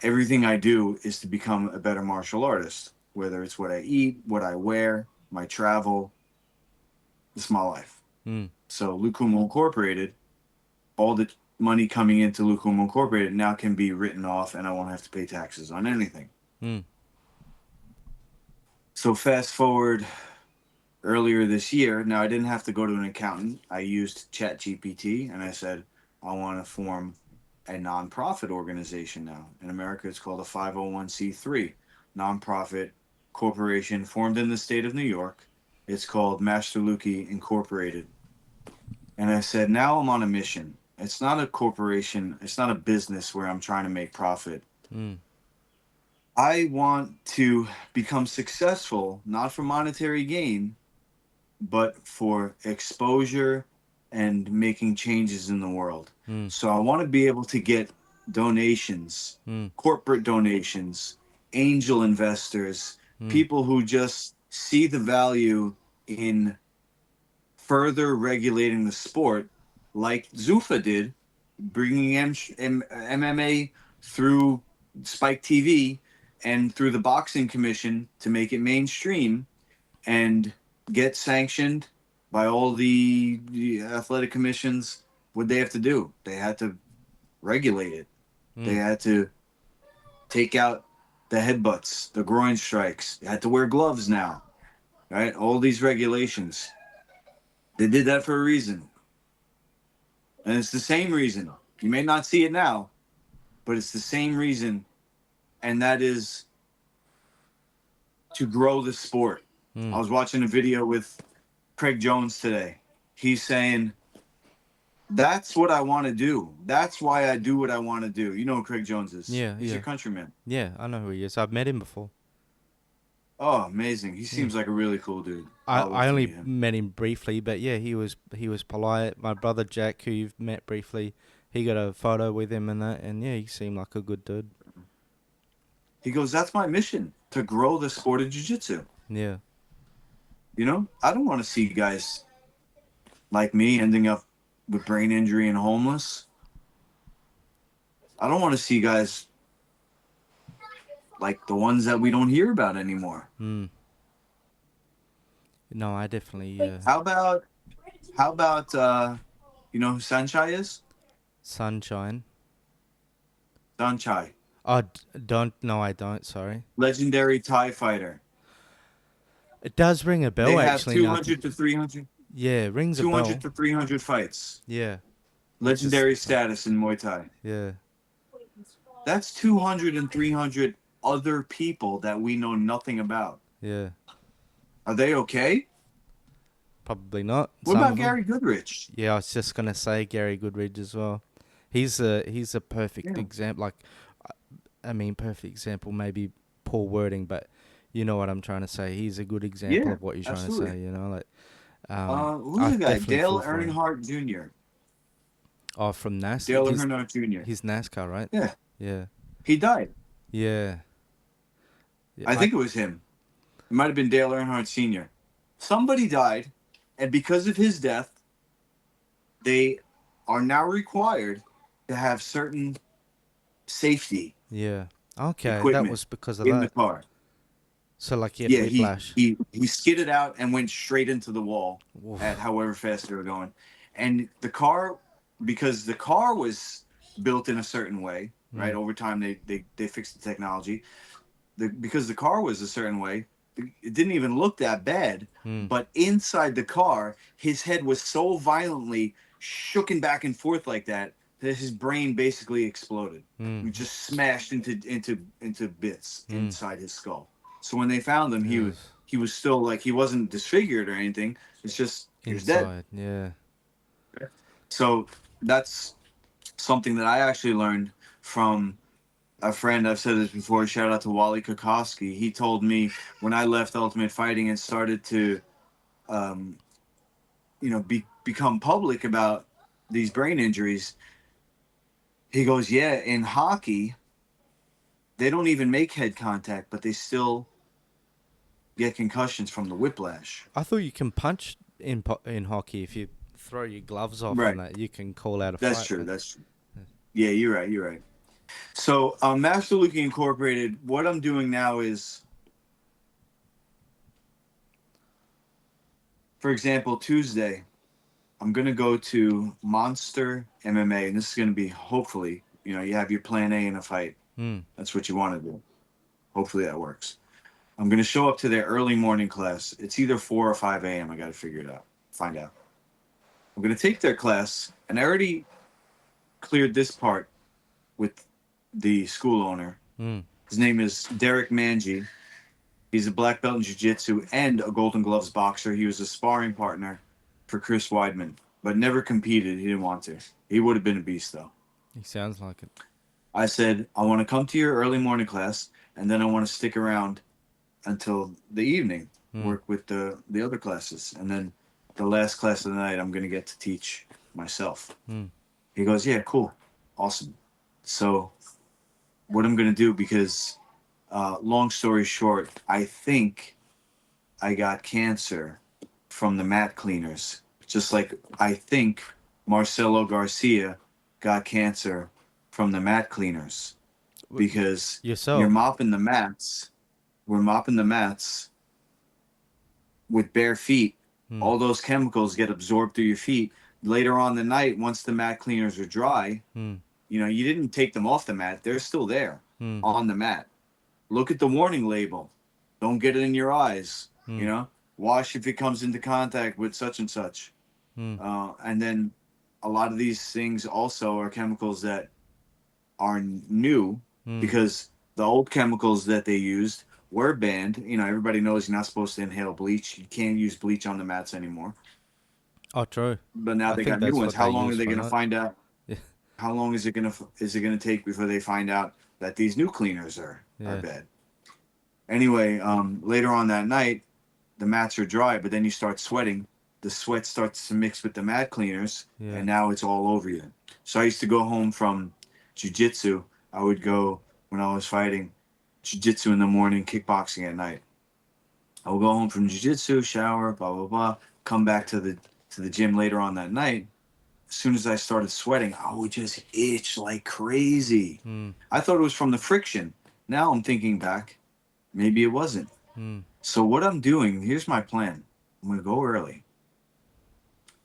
everything I do is to become a better martial artist, whether it's what I eat, what I wear, my travel. It's my life. Mm. So Lukumo Incorporated, all the money coming into Lukumo Incorporated now can be written off, and I won't have to pay taxes on anything. Mm. So fast forward earlier this year. Now I didn't have to go to an accountant. I used ChatGPT, and I said I want to form a nonprofit organization now. In America, it's called a 501c3 nonprofit corporation formed in the state of New York. It's called Master Lukey Incorporated. And I said, now I'm on a mission. It's not a corporation. It's not a business where I'm trying to make profit. Mm. I want to become successful, not for monetary gain, but for exposure and making changes in the world. Mm. So I want to be able to get donations, Mm. corporate donations, angel investors, Mm. people who just see the value in further regulating the sport, like Zuffa did, bringing MMA through Spike TV and through the Boxing Commission to make it mainstream and get sanctioned by all the athletic commissions. What they have to do? They had to regulate it. They Mm. had to take out the headbutts, the groin strikes. They had to wear gloves now, right? All these regulations. They did that for a reason. And it's the same reason. You may not see it now, but it's the same reason. And that is to grow the sport. I Mm. was watching a video with Craig Jones today. He's saying, that's what I want to do. That's why I do what I want to do. You know who Craig Jones is. Yeah. He's your Yeah. countryman. Yeah. I know who he is. I've met him before. Oh, amazing. He Yeah. seems like a really cool dude. I, I'd love I to only meet him. met him briefly, but yeah, he was polite. My brother Jack, who you've met briefly, he got a photo with him and that, and yeah, he seemed like a good dude. He goes, that's my mission, to grow the sport of jiu-jitsu. Yeah. I don't want to see guys like me ending up with brain injury and homeless. I don't want to see guys like the ones that we don't hear about anymore. Mm. No, I definitely How about you know who Sanchai is? sunshine. Sanchai, Oh, don't. No, I don't. Sorry. legendary Thai fighter. It does ring a They bell, have actually. Now, 200 to 300, yeah, it rings a 200 bell. to 300 fights. Yeah. I just. Legendary status in Muay Thai. Yeah. That's 200 and 300 other people that we know nothing about. Yeah. Are they okay? Probably not. What Some about of them. Gary Goodrich? Yeah, I was just gonna say Gary Goodridge as well. He's a perfect Yeah. example. Like, I mean, perfect example. Maybe poor wording, but you know what I'm trying to say. He's a good example Yeah, of what you're trying to absolutely. say. Like, Who's I the guy? definitely Dale feel for him. Earnhardt Jr. Oh, from Dale His Earnhardt Jr. his NASCAR, right? Yeah, Yeah. he died. Yeah. Yeah, I think it was him. It might have been Dale Earnhardt Sr. Somebody died, and because of his death, they are now required to have certain safety yeah. Okay, that equipment was because of in the that. car. So like he had Yeah, whiplash. he skidded out and went straight into the wall at Oof. however fast they were going. And the car, because the car was built in a certain way, right? Mm, Over time, they fixed the technology. Because the car was a certain way, it didn't even look that bad. mm, But inside the car, his head was so violently shooken back and forth like that that his brain basically exploded. mm, He just smashed into bits mm. inside his skull. So when they found him, Yes. he was still like he wasn't disfigured or anything. It's just he was dead. Inside. Yeah. So that's something that I actually learned from a friend. I've said this before. Shout out to Wally Kokoski. He told me when I left Ultimate Fighting and started to, um, become public about these brain injuries. He goes, "Yeah, in hockey, they don't even make head contact, but they still get concussions from the whiplash." I thought you can punch in hockey if you throw your gloves off and Right. that you can call out a That's fight. true. But That's true. Yeah, you're right. You're right. So, Master Lukey Incorporated, what I'm doing now is, for example, Tuesday, I'm going to go to Monster MMA, and this is going to be hopefully, you have your plan A in a fight. mm, That's what you want to do. Hopefully that works. I'm going to show up to their early morning class. It's either 4 or 5 a.m. I got to figure it out, find out. I'm going to take their class, and I already cleared this part with the school owner. mm. His name is Derek Manji. He's a black belt in jiu-jitsu and a Golden Gloves boxer. He was a sparring partner for Chris Weidman, but never competed. He didn't want to. He would have been a beast, though. He sounds like it. I said, I want to come to your early morning class, and then I want to stick around until the evening, Mm, work with the other classes. And then the last class of the night, I'm going to get to teach myself. mm. He goes, yeah, cool. Awesome. So what I'm going to do, because long story short, I think I got cancer from the mat cleaners. Just like I think Marcelo Garcia got cancer from the mat cleaners because you're Yourself. mopping the mats. We're mopping the mats with bare feet. Mm, All those chemicals get absorbed through your feet. Later on the night, once the mat cleaners are dry, mm, you didn't take them off the mat. They're still there mm, on the mat. Look at the warning label. Don't get it in your eyes. mm, Wash if it comes into contact with such and such. mm, And then a lot of these things also are chemicals that are new mm. because the old chemicals that they used were banned. Everybody knows you're not supposed to inhale bleach. You can't use bleach on the mats anymore. Oh, true. But now I they think got new that's ones. what How they long are use they for going to that. find out? Yeah. How long is it going to take before they find out that these new cleaners are Yeah. bad? Anyway, later on that night, the mats are dry, but then you start sweating. The sweat starts to mix with the mat cleaners, Yeah. and now it's all over you. So I used to go home from jiu-jitsu. I would go when I was fighting jiu-jitsu in the morning, kickboxing at night. I would go home from jiu-jitsu, shower, blah blah blah, come back to the gym later on that night. As soon as I started sweating, I would just itch like crazy. Mm, I thought it was from the friction. Now I'm thinking back, maybe it wasn't. mm, So what I'm doing, here's my plan. I'm gonna go early,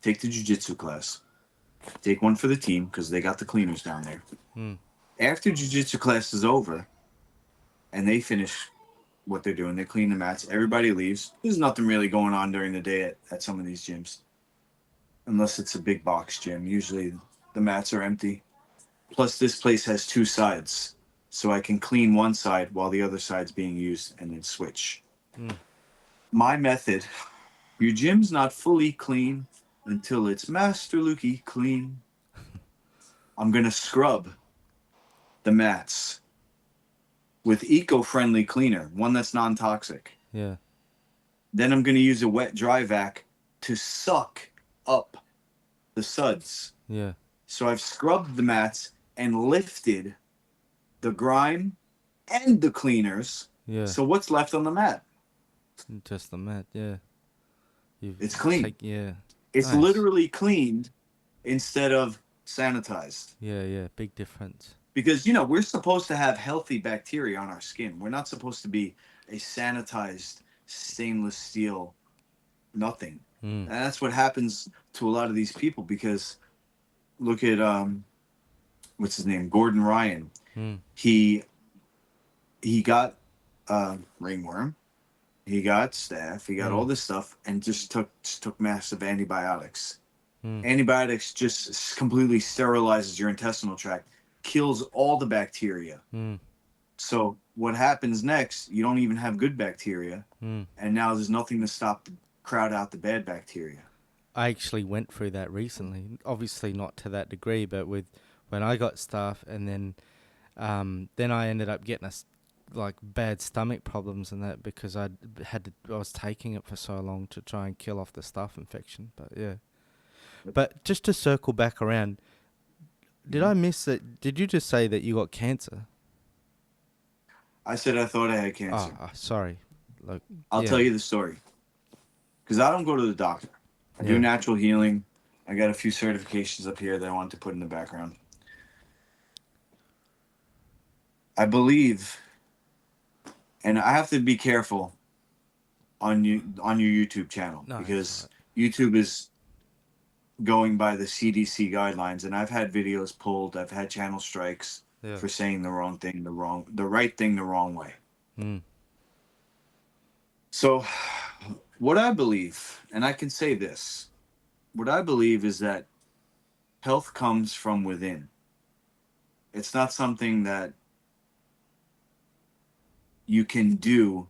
take the jiu-jitsu class, take one for the team because they got the cleaners down there. mm. After jiu-jitsu class is over and they finish what they're doing, they clean the mats, everybody leaves. There's nothing really going on during the day at some of these gyms, unless it's a big box gym. Usually the mats are empty. Plus, this place has two sides, so I can clean one side while the other side's being used and then switch. Mm. My method, your gym's not fully clean until it's Master Lukey clean. I'm going to scrub the mats with eco-friendly cleaner, one that's non-toxic. Yeah. Then I'm going to use a wet dry vac to suck up the suds. Yeah. So I've scrubbed the mats and lifted the grime and the cleaners Yeah. So what's left on the mat? Just the mat. Yeah. You It's clean. take. Yeah. It's Nice. literally cleaned instead of sanitized. Yeah. Yeah. Big difference. Because, we're supposed to have healthy bacteria on our skin. We're not supposed to be a sanitized stainless steel nothing. Mm. And that's what happens to a lot of these people because look at what's his name? Gordon Ryan. Mm. He he got ringworm. He got staph. He got all Mm. this stuff and just took massive antibiotics. Mm. Antibiotics just completely sterilizes your intestinal tract, kills all the bacteria. Mm. So what happens next? You don't even have good bacteria, Mm. and now there's nothing to crowd out the bad bacteria. I actually went through that recently. Obviously not to that degree, but with when I got staph, and then I ended up getting like bad stomach problems and that because I was taking it for so long to try and kill off the staph infection. But yeah. But just to circle back around, did I miss that? Did you just say that you got cancer? I said I thought I had Oh, cancer. sorry. Look, I'll yeah, tell you the story. Because I don't go to the doctor. I do yeah. natural healing. I got a few certifications up here that I want to put in the background. I believe, and I have to be careful on your YouTube channel No, it's because alright. YouTube is going by the CDC guidelines, and I've had videos pulled. I've had channel strikes Yeah. for saying the wrong thing, the right thing, the wrong way. Mm. So, what I believe, and I can say this, what I believe is that health comes from within. It's not something that you can do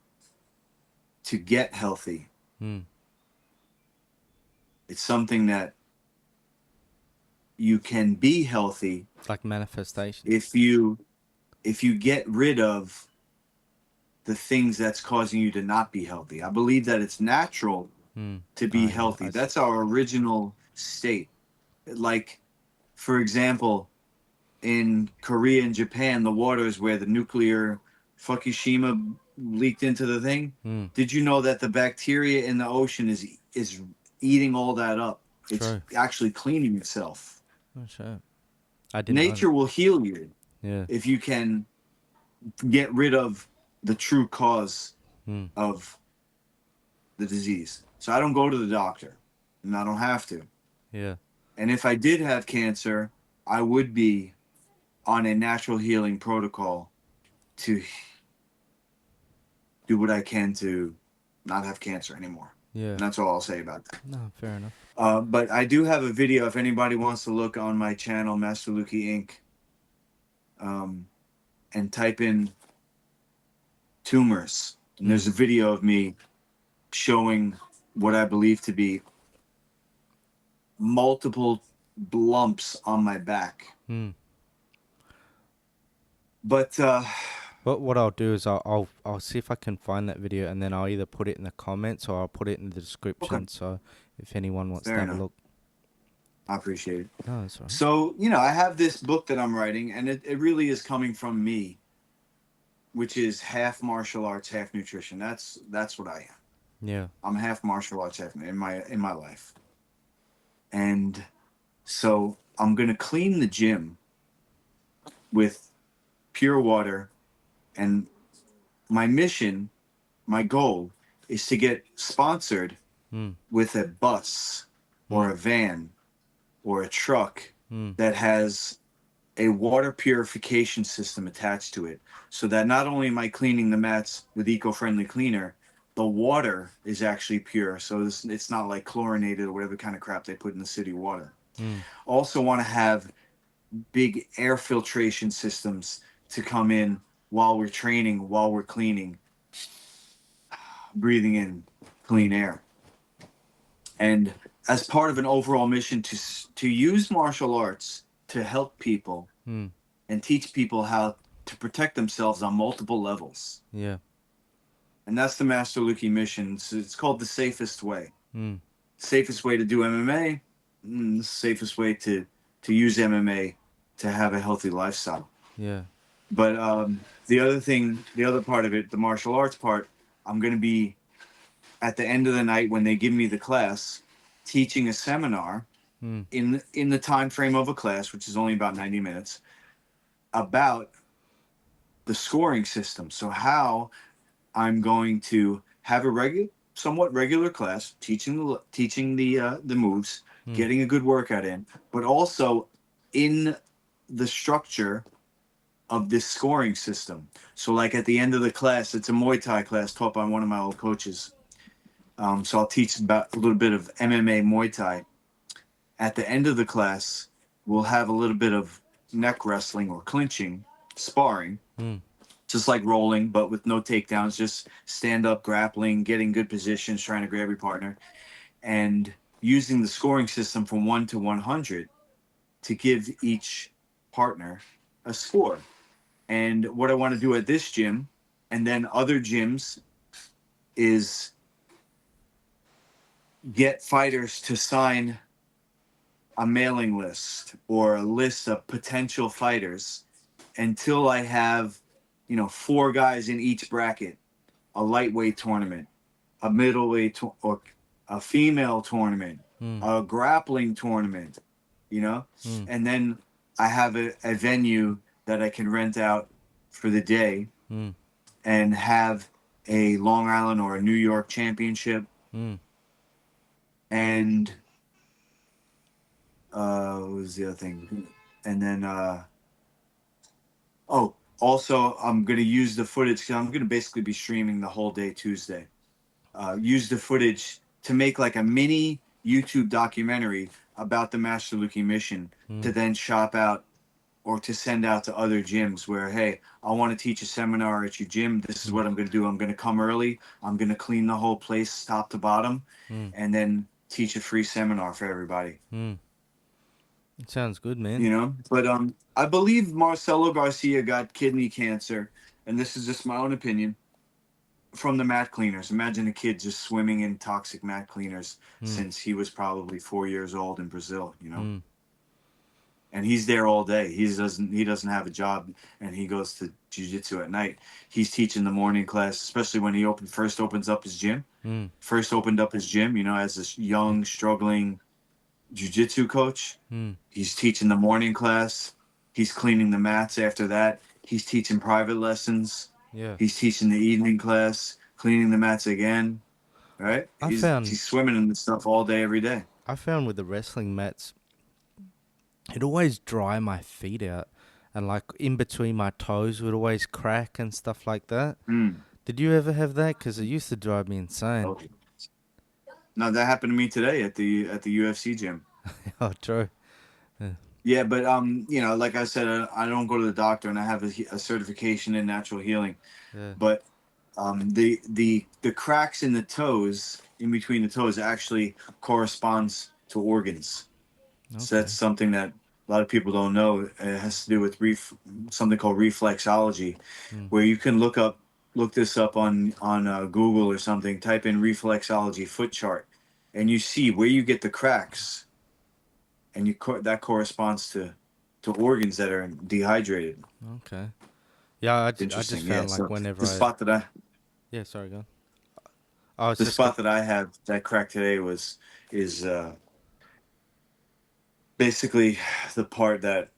to get healthy. Mm. It's something that you can be healthy Like manifestation. if you get rid of the things that's causing you to not be healthy. I believe that it's natural Mm. to be Oh yeah. healthy. That's our original state. Like, for example, in Korea and Japan, the waters where the nuclear Fukushima leaked into the thing. Mm. Did you know that the bacteria in the ocean is eating all that up? It's True. actually cleaning itself. Oh shit. I didn't know that. Nature will heal you Yeah. if you can get rid of the true cause Mm. of the disease. So I don't go to the doctor, and I don't have to. Yeah. And if I did have cancer, I would be on a natural healing protocol to do what I can to not have cancer anymore. Yeah. And that's all I'll say about that. No, fair enough. But I do have a video if anybody wants to look on my channel, Master Lukey Inc., and type in tumors. And there's a video of me showing what I believe to be multiple lumps on my back. Mm. But What I'll do is I'll see if I can find that video, and then I'll either put it in the comments or I'll put it in the description. okay, So if anyone wants to fair have a enough. look. I appreciate it. No, that's all right. So, I have this book that I'm writing, and it really is coming from me, which is half martial arts, half nutrition. That's what I am. Yeah. I'm half martial arts, half in my life. And so I'm gonna clean the gym with pure water, and my mission, my goal, is to get sponsored Mm. with a bus or a van or a truck that has a water purification system attached to it, so that not only am I cleaning the mats with eco-friendly cleaner, the water is actually pure, so it's not like chlorinated or whatever kind of crap they put in the city water. Mm. Also want to have big air filtration systems to come in while we're training, while we're cleaning, breathing in clean air. And as part of an overall mission to use martial arts to help people Mm. and teach people how to protect themselves on multiple levels. Yeah. And that's the Master Lukey mission. So it's called the safest way. Mm. Safest way to do MMA, safest way to use MMA to have a healthy lifestyle. Yeah. But the other thing, the other part of it, the martial arts part, I'm going to be at the end of the night when they give me the class, teaching a seminar Mm. in the time frame of a class, which is only about 90 minutes, about the scoring system. So how I'm going to have a somewhat regular class, teaching the moves, Mm. getting a good workout in, but also in the structure of this scoring system. So, like at the end of the class, it's a Muay Thai class taught by one of my old coaches. So I'll teach about a little bit of MMA Muay Thai. At the end of the class, we'll have a little bit of neck wrestling or clinching, sparring, Mm. just like rolling, but with no takedowns, just stand up, grappling, getting good positions, trying to grab your partner, and using the scoring system from 1 to 100 to give each partner a score. And what I want to do at this gym and then other gyms is get fighters to sign a mailing list or a list of potential fighters until I have, 4 guys in each bracket, a lightweight tournament, a or a female tournament, Mm. a grappling tournament, you know, Mm. and then I have a venue that I can rent out for the day Mm. and have a Long Island or a New York championship Mm. and what was the other thing? And then oh, also I'm gonna use the footage because I'm gonna basically be streaming the whole day Tuesday. Use the footage to make like a mini YouTube documentary about the Master Lukey mission to Mm. then shop out or to send out to other gyms where, hey, I want to teach a seminar at your gym. This is Mm. what I'm going to do. I'm going to come early. I'm going to clean the whole place top to bottom Mm. and then teach a free seminar for everybody. Mm. It sounds good, man. But I believe Marcelo Garcia got kidney cancer, and this is just my own opinion, from the mat cleaners. Imagine a kid just swimming in toxic mat cleaners Mm. since he was probably 4 years old in Brazil. Mm. And he's there all day. He doesn't have a job, and he goes to jiu-jitsu at night. He's teaching the morning class, especially when he first opens up his gym. Mm. First opened up his gym, as this young, struggling jiu-jitsu coach. Mm. He's teaching the morning class. He's cleaning the mats after that. He's teaching private lessons. Yeah. He's teaching the evening class, cleaning the mats again. Right? I He's found swimming in this stuff all day, every day. I found with the wrestling mats, it always dry my feet out, and like in between my toes would always crack and stuff like that. Mm. Did you ever have that? Because it used to drive me insane. Oh. Now that happened to me today at the UFC gym. Oh, true. Yeah. Yeah, but like I said, I don't go to the doctor, and I have a certification in natural healing. Yeah. But the cracks in the toes, in between the toes, actually corresponds to organs. So Okay. that's something that a lot of people don't know. It has to do with something called reflexology, Mm. where you can look this up on Google or something. Type in reflexology foot chart, and you see where you get the cracks, and that corresponds to organs that are dehydrated. Okay. Yeah, It's I just interesting. Yeah. found like So whenever the I. spot that I Yeah, sorry, go on. I was the just. Go- spot that I have that crack today is basically the part that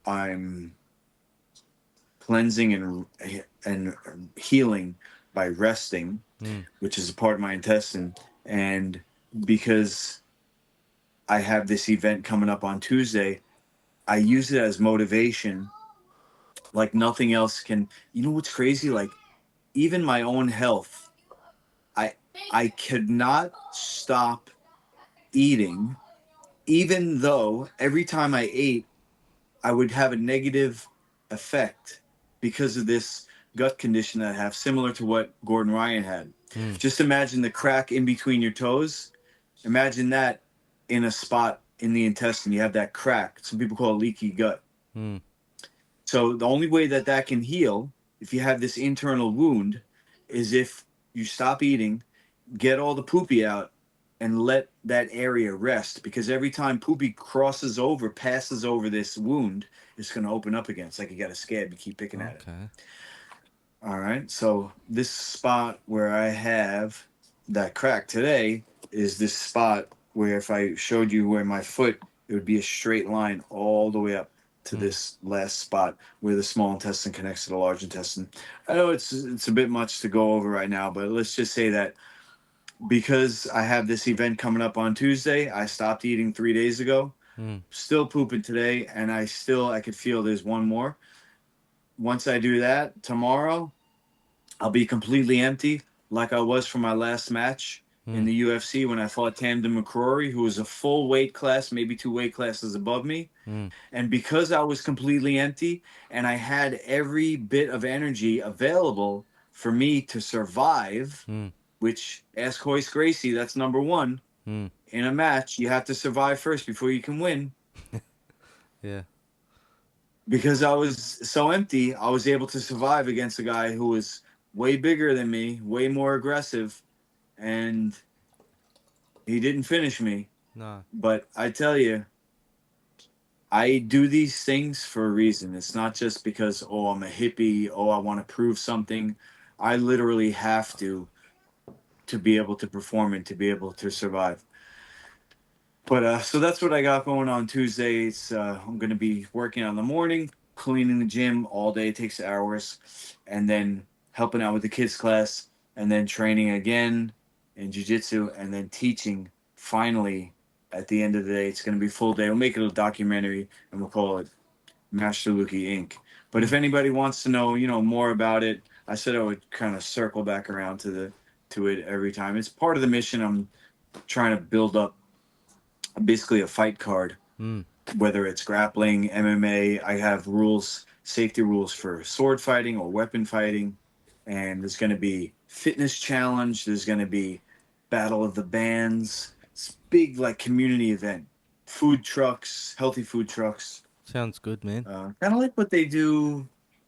I'm cleansing and healing by resting, mm. which is a part of my intestine, and because I have this event coming up on Tuesday, I use it as motivation like nothing else can. You know what's crazy? Like even my own health, I I could not stop eating, even though every time I ate, I would have a negative effect because of this gut condition that I have, similar to what Gordon Ryan had. Mm. Just imagine the crack in between your toes. Imagine that in a spot in the intestine. You have that crack. Some people call it leaky gut. Mm. So the only way that that can heal, if you have this internal wound, is if you stop eating, get all the poopy out, and let that area rest, because every time poopy passes over this wound, it's going to open up again. It's like you got a scab, you keep picking at it. Okay. All right. So this spot where I have that crack today is this spot where if I showed you where my foot, it would be a straight line all the way up to this last spot where the small intestine connects to the large intestine. I know it's a bit much to go over right now, but let's just say that because I have this event coming up on Tuesday, I stopped eating 3 days ago. Still pooping today, and I could feel there's one more. Once I do that tomorrow, I'll be completely empty, like I was for my last match in the UFC when I fought Tamden McCrory, who was a full weight class, maybe 2 weight classes above me. And because I was completely empty and I had every bit of energy available for me to survive, which ask Hoist Gracie, that's number one. In a match, you have to survive first before you can win. Yeah. Because I was so empty, I was able to survive against a guy who was way bigger than me, way more aggressive, and he didn't finish me. No. But I tell you, I do these things for a reason. It's not just because, oh, I'm a hippie, oh, I want to prove something. I literally have to be able to perform and to be able to survive. But so that's what I got going on Tuesday. I'm going to be working on the morning, cleaning the gym all day. It takes hours. And then helping out with the kids class, and then training again in jiu-jitsu, and then teaching. Finally, at the end of the day, it's going to be full day. We'll make it a documentary, and we'll call it Master Lukey Inc. But if anybody wants to know, more about it, I said I would kind of circle back around to it every time. It's part of the mission. I'm trying to build up basically a fight card, whether it's grappling, MMA. I have safety rules for sword fighting or weapon fighting, and there's going to be fitness challenge. There's going to be battle of the bands. It's big, like, community event. Food trucks, healthy food trucks. Sounds good, man. Kind of like what they do.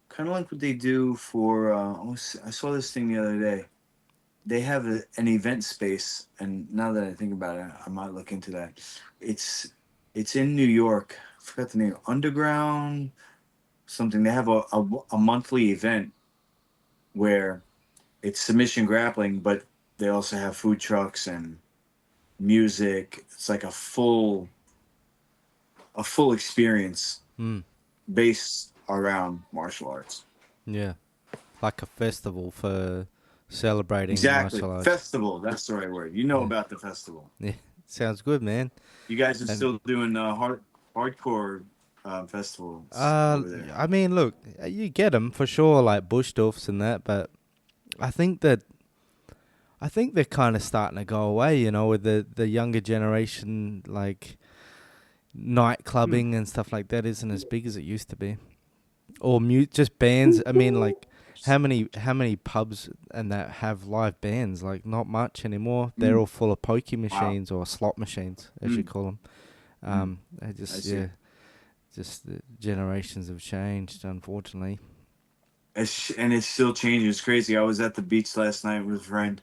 Kind of like what they do for. I saw this thing the other day. They have an event space, and now that I think about it, I might look into that. It's in New York. I forgot the name. Underground something. They have a monthly event where it's submission grappling, but they also have food trucks and music. It's like a full experience based around martial arts. Yeah. Like a festival for celebrating Exactly. martial arts. Festival. That's the right word. You know about the festival. Yeah. Sounds good, man. You guys are And- still doing hardcore festivals over there. I mean, look, you get them for sure, like bush stuffs and that, but I think they're kind of starting to go away, with the younger generation, like night clubbing and stuff like that isn't as big as it used to be. Or just bands. I mean, like, how many pubs and that have live bands? Like, not much anymore. They're all full of pokey machines or slot machines, as you call them. Just the generations have changed, unfortunately. And it's still changing. It's crazy. I was at the beach last night with a friend.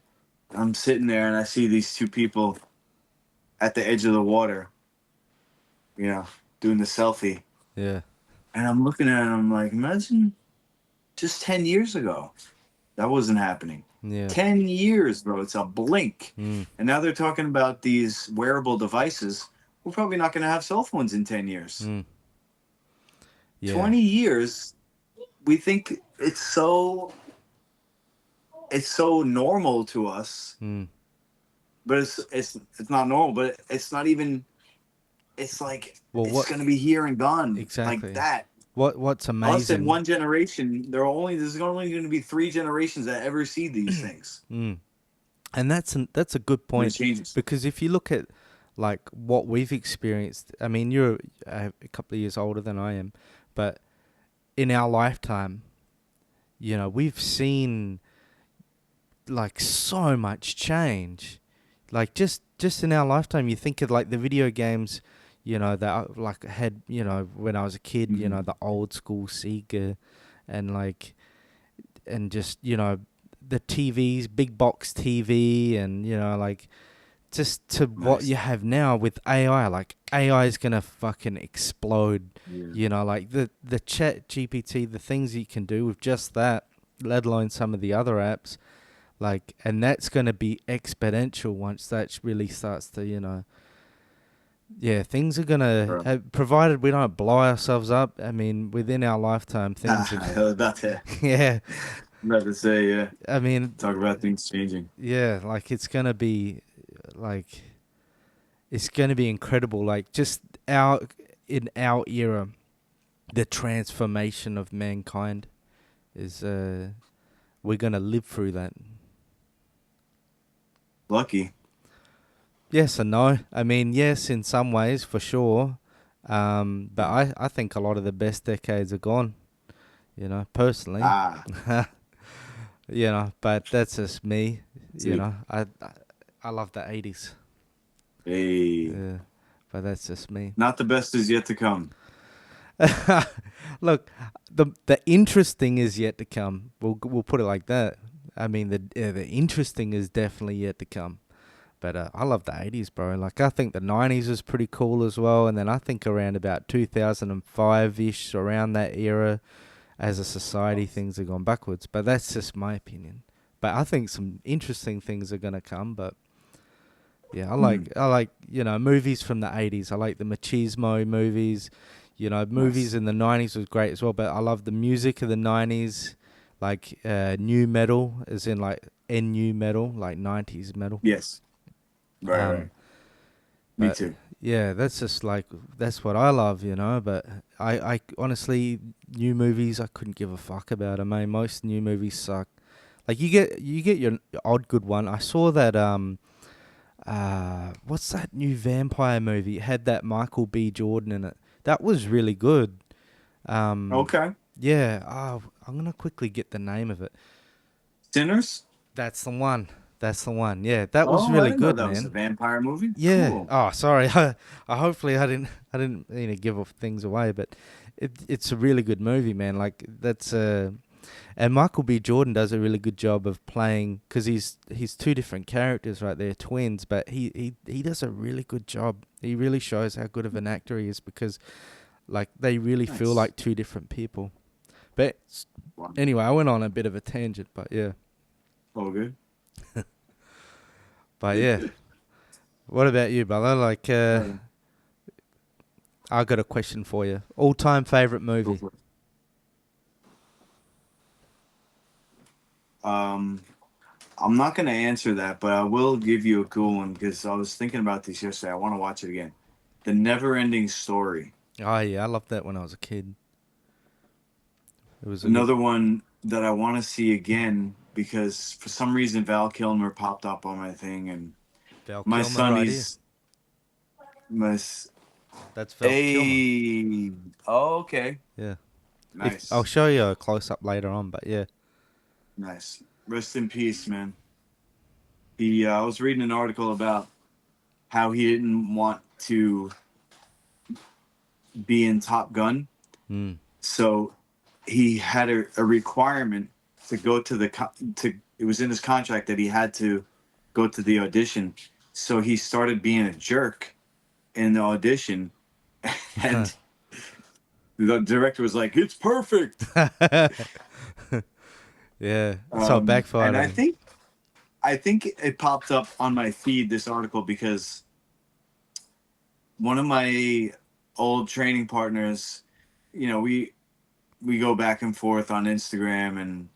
I'm sitting there and I see these two people at the edge of the water, doing the selfie. Yeah. And I'm looking at it and I'm like, imagine just 10 years ago, that wasn't happening. Yeah. 10 years, bro. It's a blink. Mm. And now they're talking about these wearable devices. We're probably not going to have cell phones in 10 years. Mm. Yeah. 20 years, we think it's so normal to us. But it's not normal, but it's not even. It's like it's going to be here and gone. Exactly. Like that. What's amazing? Us in one generation, there's only going to be 3 generations that ever see these things. And that's a good point, changes. because if you look at like what we've experienced, I mean, you're a couple of years older than I am, but in our lifetime, we've seen like so much change. Like just in our lifetime, you think of like the video games, that I, like had, when I was a kid, the old school Sega, and just, the TVs, big box TV, and, like just to what Nice. you have now with AI. Like AI is gonna fucking explode. Yeah. You know, like the Chat GPT, the things you can do with just that, let alone some of the other apps. Like, and that's gonna be exponential once that really starts to, yeah, things are gonna, Bro. provided we don't blow ourselves up. I mean, within our lifetime, things are, I was yeah. about to say, yeah. I mean, Talk about things changing. yeah, like it's gonna be, like, it's gonna be incredible. Like, just in our era, the transformation of mankind is, we're gonna live through that. Lucky. Yes and no. I mean, yes, in some ways, for sure. But I think a lot of the best decades are gone, personally. Ah, But that's just me. see. I love the 80s. Hey. Yeah, but that's just me. Not the best is yet to come. Look, the interesting is yet to come. We'll put it like that. I mean, the interesting is definitely yet to come. But I love the 80s, bro. Like, I think the 90s was pretty cool as well. And then I think around about 2005-ish, around that era, as a society, things have gone backwards. But that's just my opinion. But I think some interesting things are going to come. But, yeah, Mm, I like, movies from the 80s. I like the machismo movies. Movies nice. in the 90s was great as well. But I love the music of the 90s. Like, new metal, as in, like, new metal, like 90s metal. Yes. Right, Um, right. Me But too. yeah, that's just like that's what I love, But I honestly, new movies I couldn't give a fuck about them. Most new movies suck. Like you get your odd good one. I saw that what's that new vampire movie? It had that Michael B. Jordan in it. That was really good. Um, Okay. yeah. I'm gonna quickly get the name of it. Sinners? That's the one. That's the one. Yeah, that was Oh, I really didn't know good, that was a man. vampire movie. Yeah. Cool. Oh, sorry. I hopefully I didn't give off things away, but it's a really good movie, man. Like that's and Michael B. Jordan does a really good job of playing because he's two different characters, right? They're twins, but he does a really good job. He really shows how good of an actor he is because like they really feel Nice. like two different people. But Wow. anyway, I went on a bit of a tangent, but yeah. All good. But yeah. What about you, brother? Like Uh, I got a question for you. All-time favorite go movie? for it. Um, I'm not gonna answer that, but I will give you a cool one because I was thinking about this yesterday. I want to watch it again. The Never Ending Story. Oh yeah, I loved that when I was a kid. It was a good Another one that I want to see again because for some reason Val Kilmer popped up on my thing, and Val my Kilmer son, right here. he's my s- That's Val Kilmer. hey. Oh, okay. Yeah. If I'll Nice, show you a close up later on, but yeah. nice. Rest in peace, man. I was reading an article about how he didn't want to be in Top Gun, Mm. so he had a requirement to go to to. It was in his contract that he had to go to the audition. So he started being a jerk in the audition, and the director was like, "It's perfect." Yeah. So it backfired And on him. I think it popped up on my feed this article because one of my old training partners, we go back and forth on Instagram,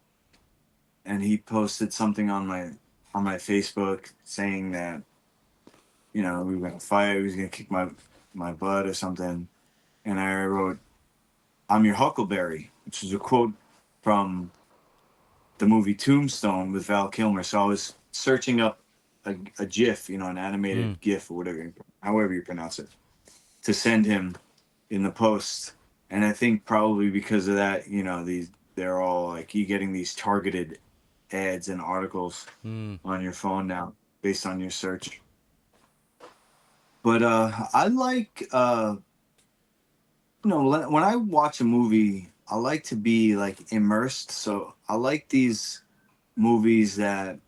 and he posted something on my Facebook saying that we were gonna fight, he was gonna kick my butt or something, and I wrote, "I'm your Huckleberry," which is a quote from the movie Tombstone with Val Kilmer. So I was searching up a GIF, an Mm. animated GIF or whatever, however you pronounce it, to send him in the post. And I think probably because of that, they're all like you getting these targeted ads and articles Mm. on your phone now based on your search. But I like when I watch a movie, I like to be like immersed. So I like these movies that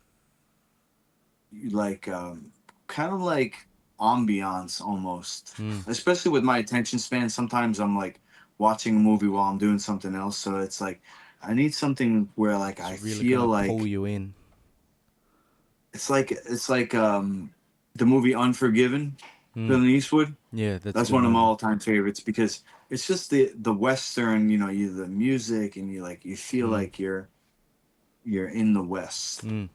like kind of like ambiance almost. Mm. Especially with my attention span, sometimes I'm like watching a movie while I'm doing something else. So it's like I need something where like It's I really feel gonna pull like you in. it's like the movie Unforgiven, Mm. Clint Eastwood. Yeah, that's a That's good one of my movie. all-time favorites because it's just the western, you the music and you feel Mm. like you're in the West. Mm.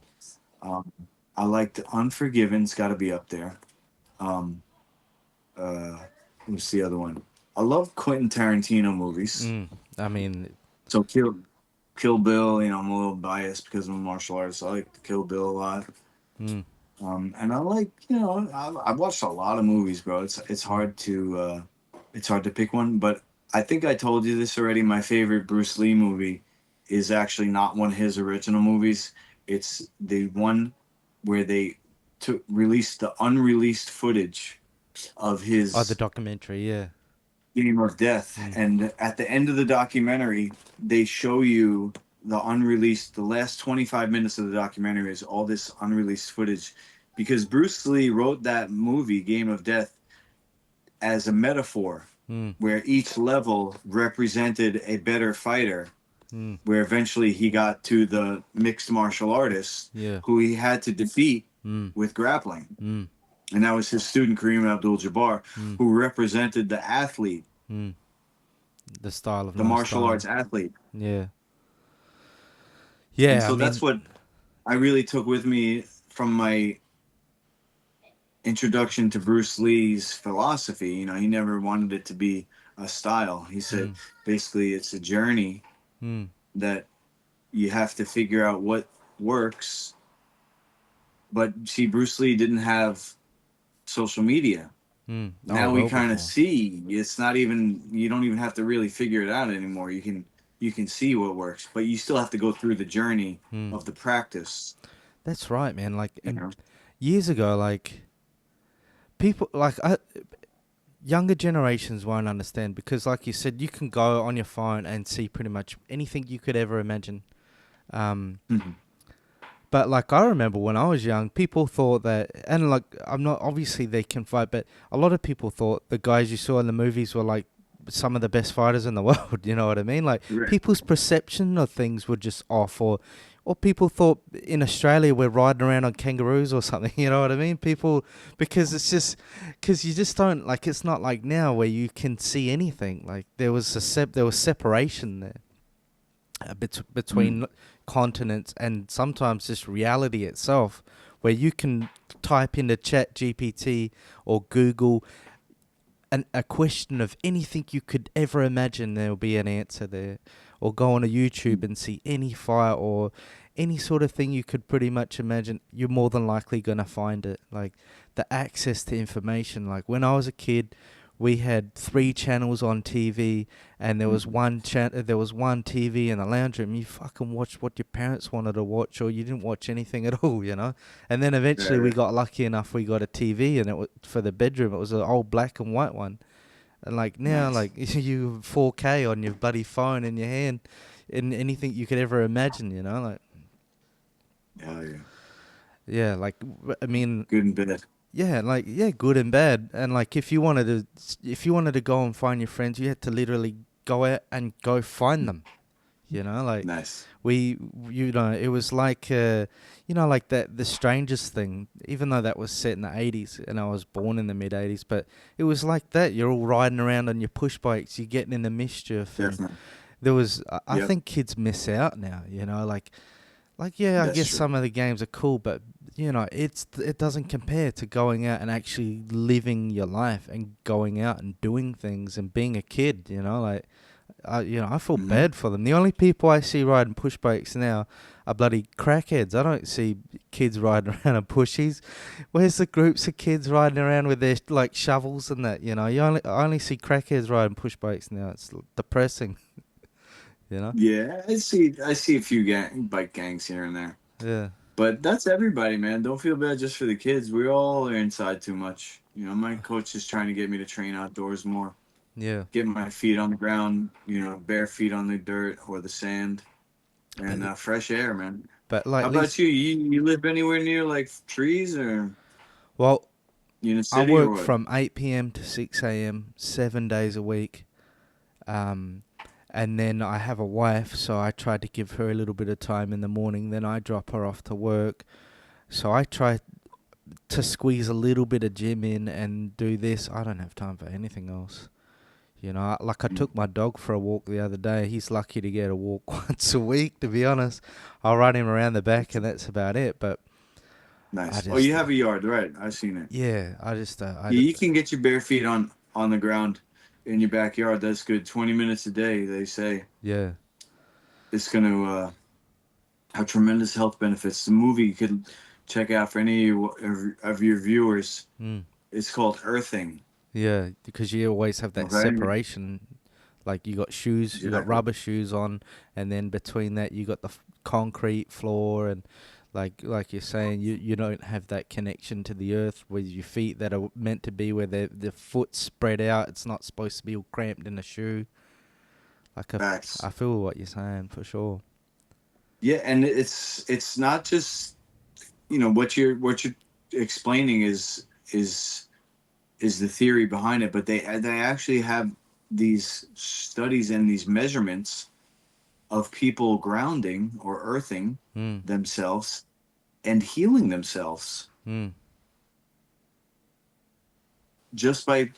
Um, I like the Unforgiven's got to be up there. Um, uh, what's the other one? I love Quentin Tarantino movies. Mm. I mean, So Kill Bill, I'm a little biased because I'm a martial artist. So I like Kill Bill a lot. mm. And I like, I've watched a lot of movies, bro. Mm. It's hard to pick one, but I think I told you this already. My favorite Bruce Lee movie is actually not one of his original movies. It's the one where they released the unreleased footage of Oh, the his documentary. Yeah. Game of Death, Mm. and at the end of the documentary, they show you the last 25 minutes of the documentary is all this unreleased footage, because Bruce Lee wrote that movie, Game of Death, as a metaphor Mm. where each level represented a better fighter, Mm. where eventually he got to the mixed martial artist Yeah. who he had to defeat Mm. with grappling. Mm. And that was his student Kareem Abdul-Jabbar, Mm. who represented the athlete, Mm. The style of the no martial style. arts athlete. Yeah. And Yeah. I so that's mean. what I really took with me from my introduction to Bruce Lee's philosophy. He never wanted it to be a style. He said Mm. basically it's a journey Mm. that you have to figure out what works. But see, Bruce Lee didn't have social media. Mm. Oh, Now we well kind of before. see it's not even, you don't even have to really figure it out anymore. You can see what works, but you still have to go through the journey Mm. of the practice, That's right, man. Like, you and know. years ago, like people, younger generations won't understand because, like you said, you can go on your phone and see pretty much anything you could ever imagine. Um, Mhm. but like I remember when I was young, people thought that, and like I'm not obviously they can fight, but a lot of people thought the guys you saw in the movies were like some of the best fighters in the world. You know what I mean? Like Right. people's perception of things were just off, or people thought in Australia we're riding around on kangaroos or something. You know what I mean? People, because it's just because you just don't like. It's not like now where you can see anything. Like there was there was separation there Mm. between continents and sometimes just reality itself, where you can type into Chat GPT or Google a question of anything you could ever imagine, there'll be an answer there. Or go on a YouTube Mm. and see any fight or any sort of thing you could pretty much imagine, you're more than likely going to find it. Like the access to information. Like when I was a kid, we had 3 channels on TV, and there was Mm. there was one TV in the lounge room. You fucking watched what your parents wanted to watch, or you didn't watch anything at all, you know. And then eventually we Right. got lucky enough, we got a TV, and it was for the bedroom. It was an old black and white one. And like now, Nice. like you 4K on your bloody phone in your hand, in anything you could ever imagine, you know. Like Hell yeah. yeah, I mean, Good and bad. yeah, like yeah, good and bad. And like if you wanted to go and find your friends, you had to literally go out and go find them. You know, like Nice. we, it was like, like the strangest thing. Even though that was set in the 80s, and I was born in the mid 80s, but it was like that. You're all riding around on your push bikes. You're getting into mischief, and Definitely. there was. I Yep. think kids miss out now. You know, like yeah, I That's guess true. some of the games are cool, but it doesn't compare to going out and actually living your life and going out and doing things and being a kid. Like I feel Hmm. bad for them. The only people I see riding push bikes now are bloody crackheads. I don't see kids riding around on pushies. Where's the groups of kids riding around with their like shovels and that? I only see crackheads riding push bikes now. It's depressing. You know? Yeah, I see a few bike gangs here and there, Yeah. but that's everybody, man. Don't feel bad just for the kids. We all are inside too much. My coach is trying to get me to train outdoors more, Yeah. get my feet on the ground, bare feet on the dirt or the sand, But and fresh air, man. but like How at about least you? You live anywhere near like trees or? Well, You in the I city or work what? from 8 p.m. to 6 a.m. 7 days a week. Um, and then I have a wife, so I try to give her a little bit of time in the morning. Then I drop her off to work. So I try to squeeze a little bit of gym in and do this. I don't have time for anything else. Like I Mm. took my dog for a walk the other day. He's lucky to get a walk once a week, to be honest. I'll run him around the back and that's about it. But I Nice. Oh, you just, have a yard, right? I've seen it. yeah, Yeah, you can get your bare feet on the ground in your backyard. That's good. 20 minutes a day, they say. yeah, It's going to have tremendous health benefits. The movie you could check out for any of your viewers. mm, It's called Earthing. yeah, because you always have that Okay? separation. Like you got shoes, you got Exactly. rubber shoes on, and then between that you got the concrete floor, and like you're saying, you don't have that connection to the earth with your feet that are meant to be where the foot's spread out. It's not supposed to be all cramped in a shoe. I Facts. feel what you're saying for sure. Yeah, and it's not just, what you're explaining is the theory behind it, but they actually have these studies and these measurements of people grounding or earthing Mm, themselves and healing themselves mm, just by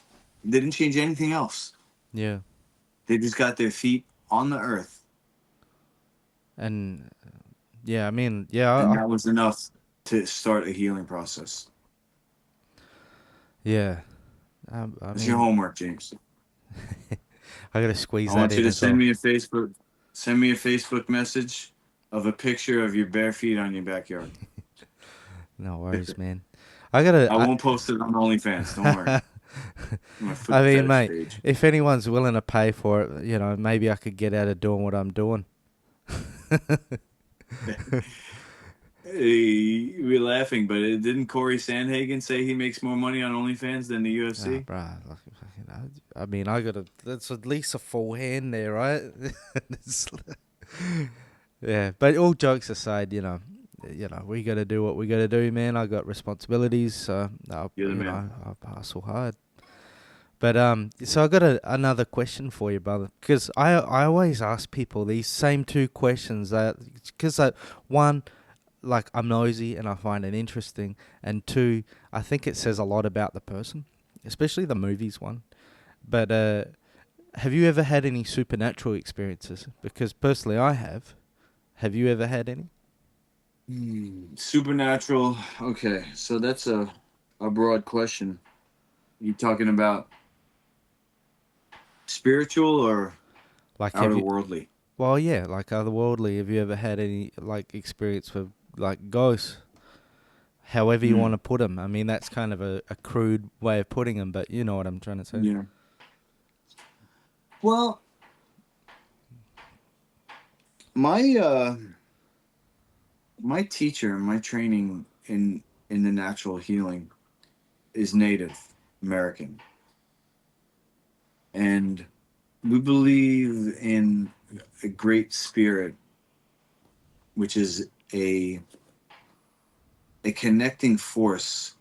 they didn't change anything else. yeah, They just got their feet on the earth, and yeah, I mean, yeah, and that was enough to start a healing process. yeah. I It's your mean, homework, James. I gotta I squeeze that want you in to as well. send me a Facebook message of a picture of your bare feet on your backyard. No worries, man. I gotta. I won't post it on OnlyFans. Don't worry. My foot I mean, fetish mate, page. if anyone's willing to pay for it, maybe I could get out of doing what I'm doing. Hey, we're laughing, but didn't Corey Sandhagen say he makes more money on OnlyFans than the Ah, UFC? bruh, like, I mean, that's at least a full hand there, right? It's- yeah, but all jokes aside, we gotta do what we gotta do, man. I got responsibilities, so You're the man. I'll hustle hard. But so I got another question for you, brother, because I always ask people these same two questions because one, like, I'm nosy and I find it interesting, and two, I think it says a lot about the person, especially the movies one. But have you ever had any supernatural experiences? Because personally, I have. Have you ever had any? Supernatural. Okay, so that's a broad question. You talking about spiritual or Like, have outer you? worldly? Well, yeah, like otherworldly. Have you ever had any like experience with like ghosts? However you want Hmm. to put them. I mean, that's kind of a crude way of putting them, but you know what I'm trying to say. Yeah. Well, my my teacher, my training in the natural healing is Native American, and we believe in a great spirit, which is a connecting force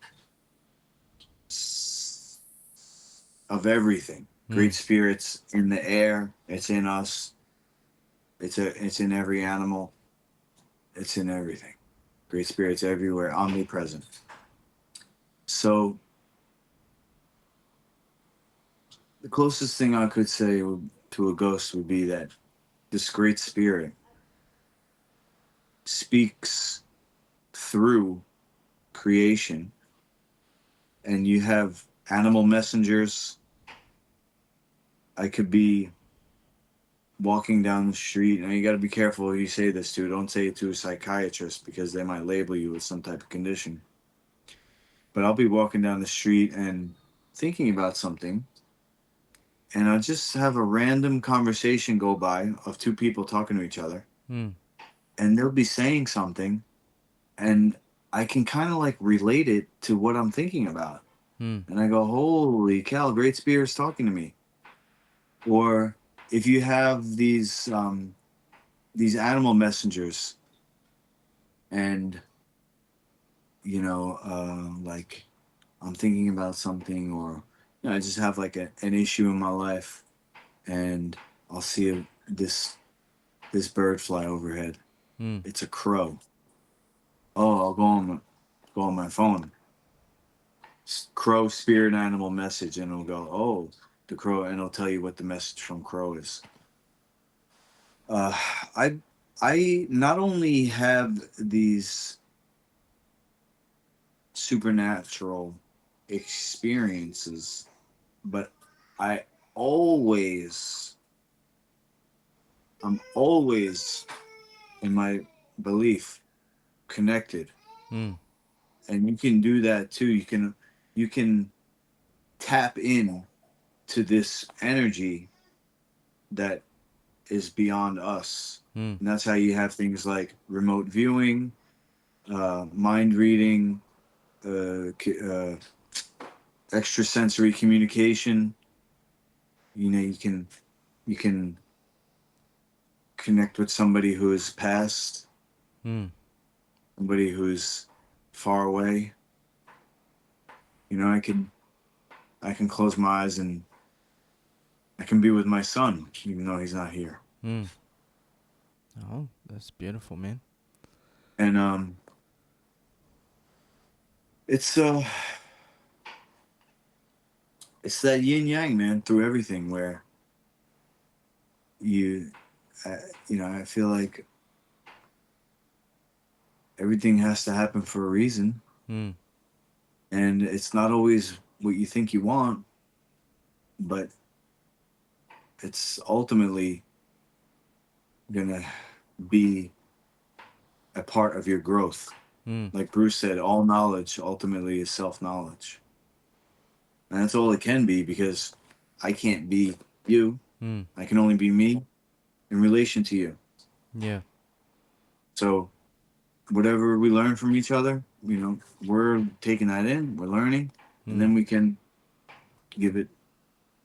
of everything. Hmm. Great spirits in the air. It's in us. It's in every animal. It's in everything. Great spirits everywhere, omnipresent. So the closest thing I could say to a ghost would be that this great spirit speaks through creation, and you have animal messengers. I could be walking down the street, and you got to be careful who you say this to. Don't say it to a psychiatrist because they might label you with some type of condition. But I'll be walking down the street and thinking about something, and I'll just have a random conversation go by of two people talking to each other, Hmm. and they'll be saying something, and I can kind of like relate it to what I'm thinking about. Hmm. And I go, holy cow, Great Spirit's talking to me. Or if you have these animal messengers, and like I'm thinking about something, or I just have like an issue in my life, and I'll see this bird fly overhead. Mm. It's a crow. Oh, I'll go on my phone. Crow spirit animal message, and it'll go, oh, the crow, and it'll tell you what the message from crow is. Uh, I I not only have these supernatural experiences, but I always I'm always in my belief connected, Mm. and you can do that too. You can tap in to this energy that is beyond us. Mm. And that's how you have things like remote viewing, mind reading, extrasensory communication. You can connect with somebody who is past, Mm. somebody who's far away. I can close my eyes and I can be with my son, even though he's not here. Mm. Oh, that's beautiful, man. And it's it's that yin yang, man, through everything. Where you, uh, I feel like everything has to happen for a reason, Mm. and it's not always what you think you want, but it's ultimately gonna be a part of your growth. Mm. Like Bruce said, all knowledge ultimately is self-knowledge. And that's all it can be, because I can't be you. Mm. I can only be me in relation to you. Yeah. So whatever we learn from each other, we're taking that in, we're learning, and Mm. then we can give it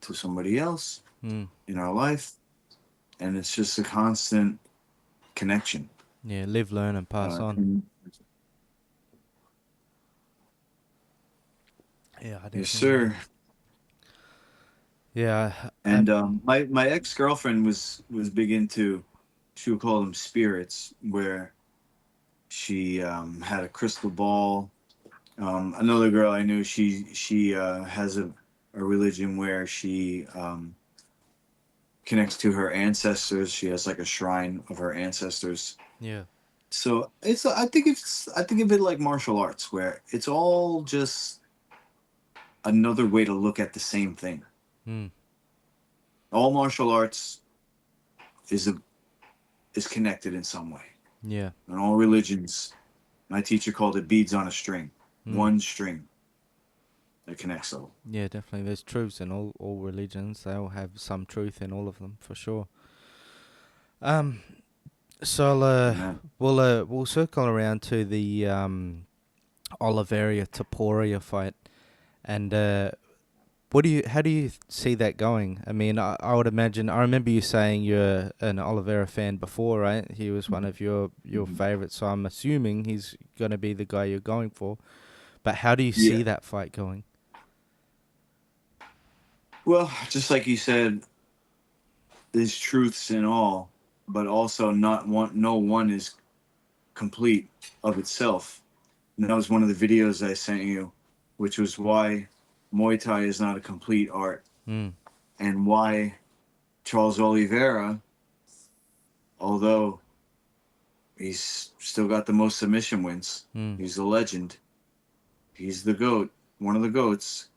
to somebody else Mm. in our life. And it's just a constant connection. Yeah. Live, learn, and pass on. And Yeah, I yes, definitely agree. sir. Yeah. And my ex girlfriend was big into, she would call them spirits, where she had a crystal ball. Another girl I knew, she has a religion where she connects to her ancestors. She has like a shrine of her ancestors. Yeah. So I think of it like martial arts, where it's all just another way to look at the same thing. Mm. All martial arts is a, is connected in some way, Yeah. and all religions. My teacher called it beads on a string, Mm. one string that connects all. Yeah, definitely. There's truths in all religions. They all have some truth in all of them, for sure. Um. So Amen. we'll circle around to the Oliveira Topuria fight, and how do you see that going? I mean, I would imagine. I remember you saying you're an Oliveira fan before, right? He was one of your Mhm. favorites, so I'm assuming he's gonna be the guy you're going for. But how do you see Yeah. that fight going? Well, just like you said, there's truths in all, but also not one. No one is complete of itself. And that was one of the videos I sent you, which was why Muay Thai is not a complete art, Mm. and why Charles Oliveira, although he's still got the most submission wins, Mm. he's a legend. He's the goat, one of the goats.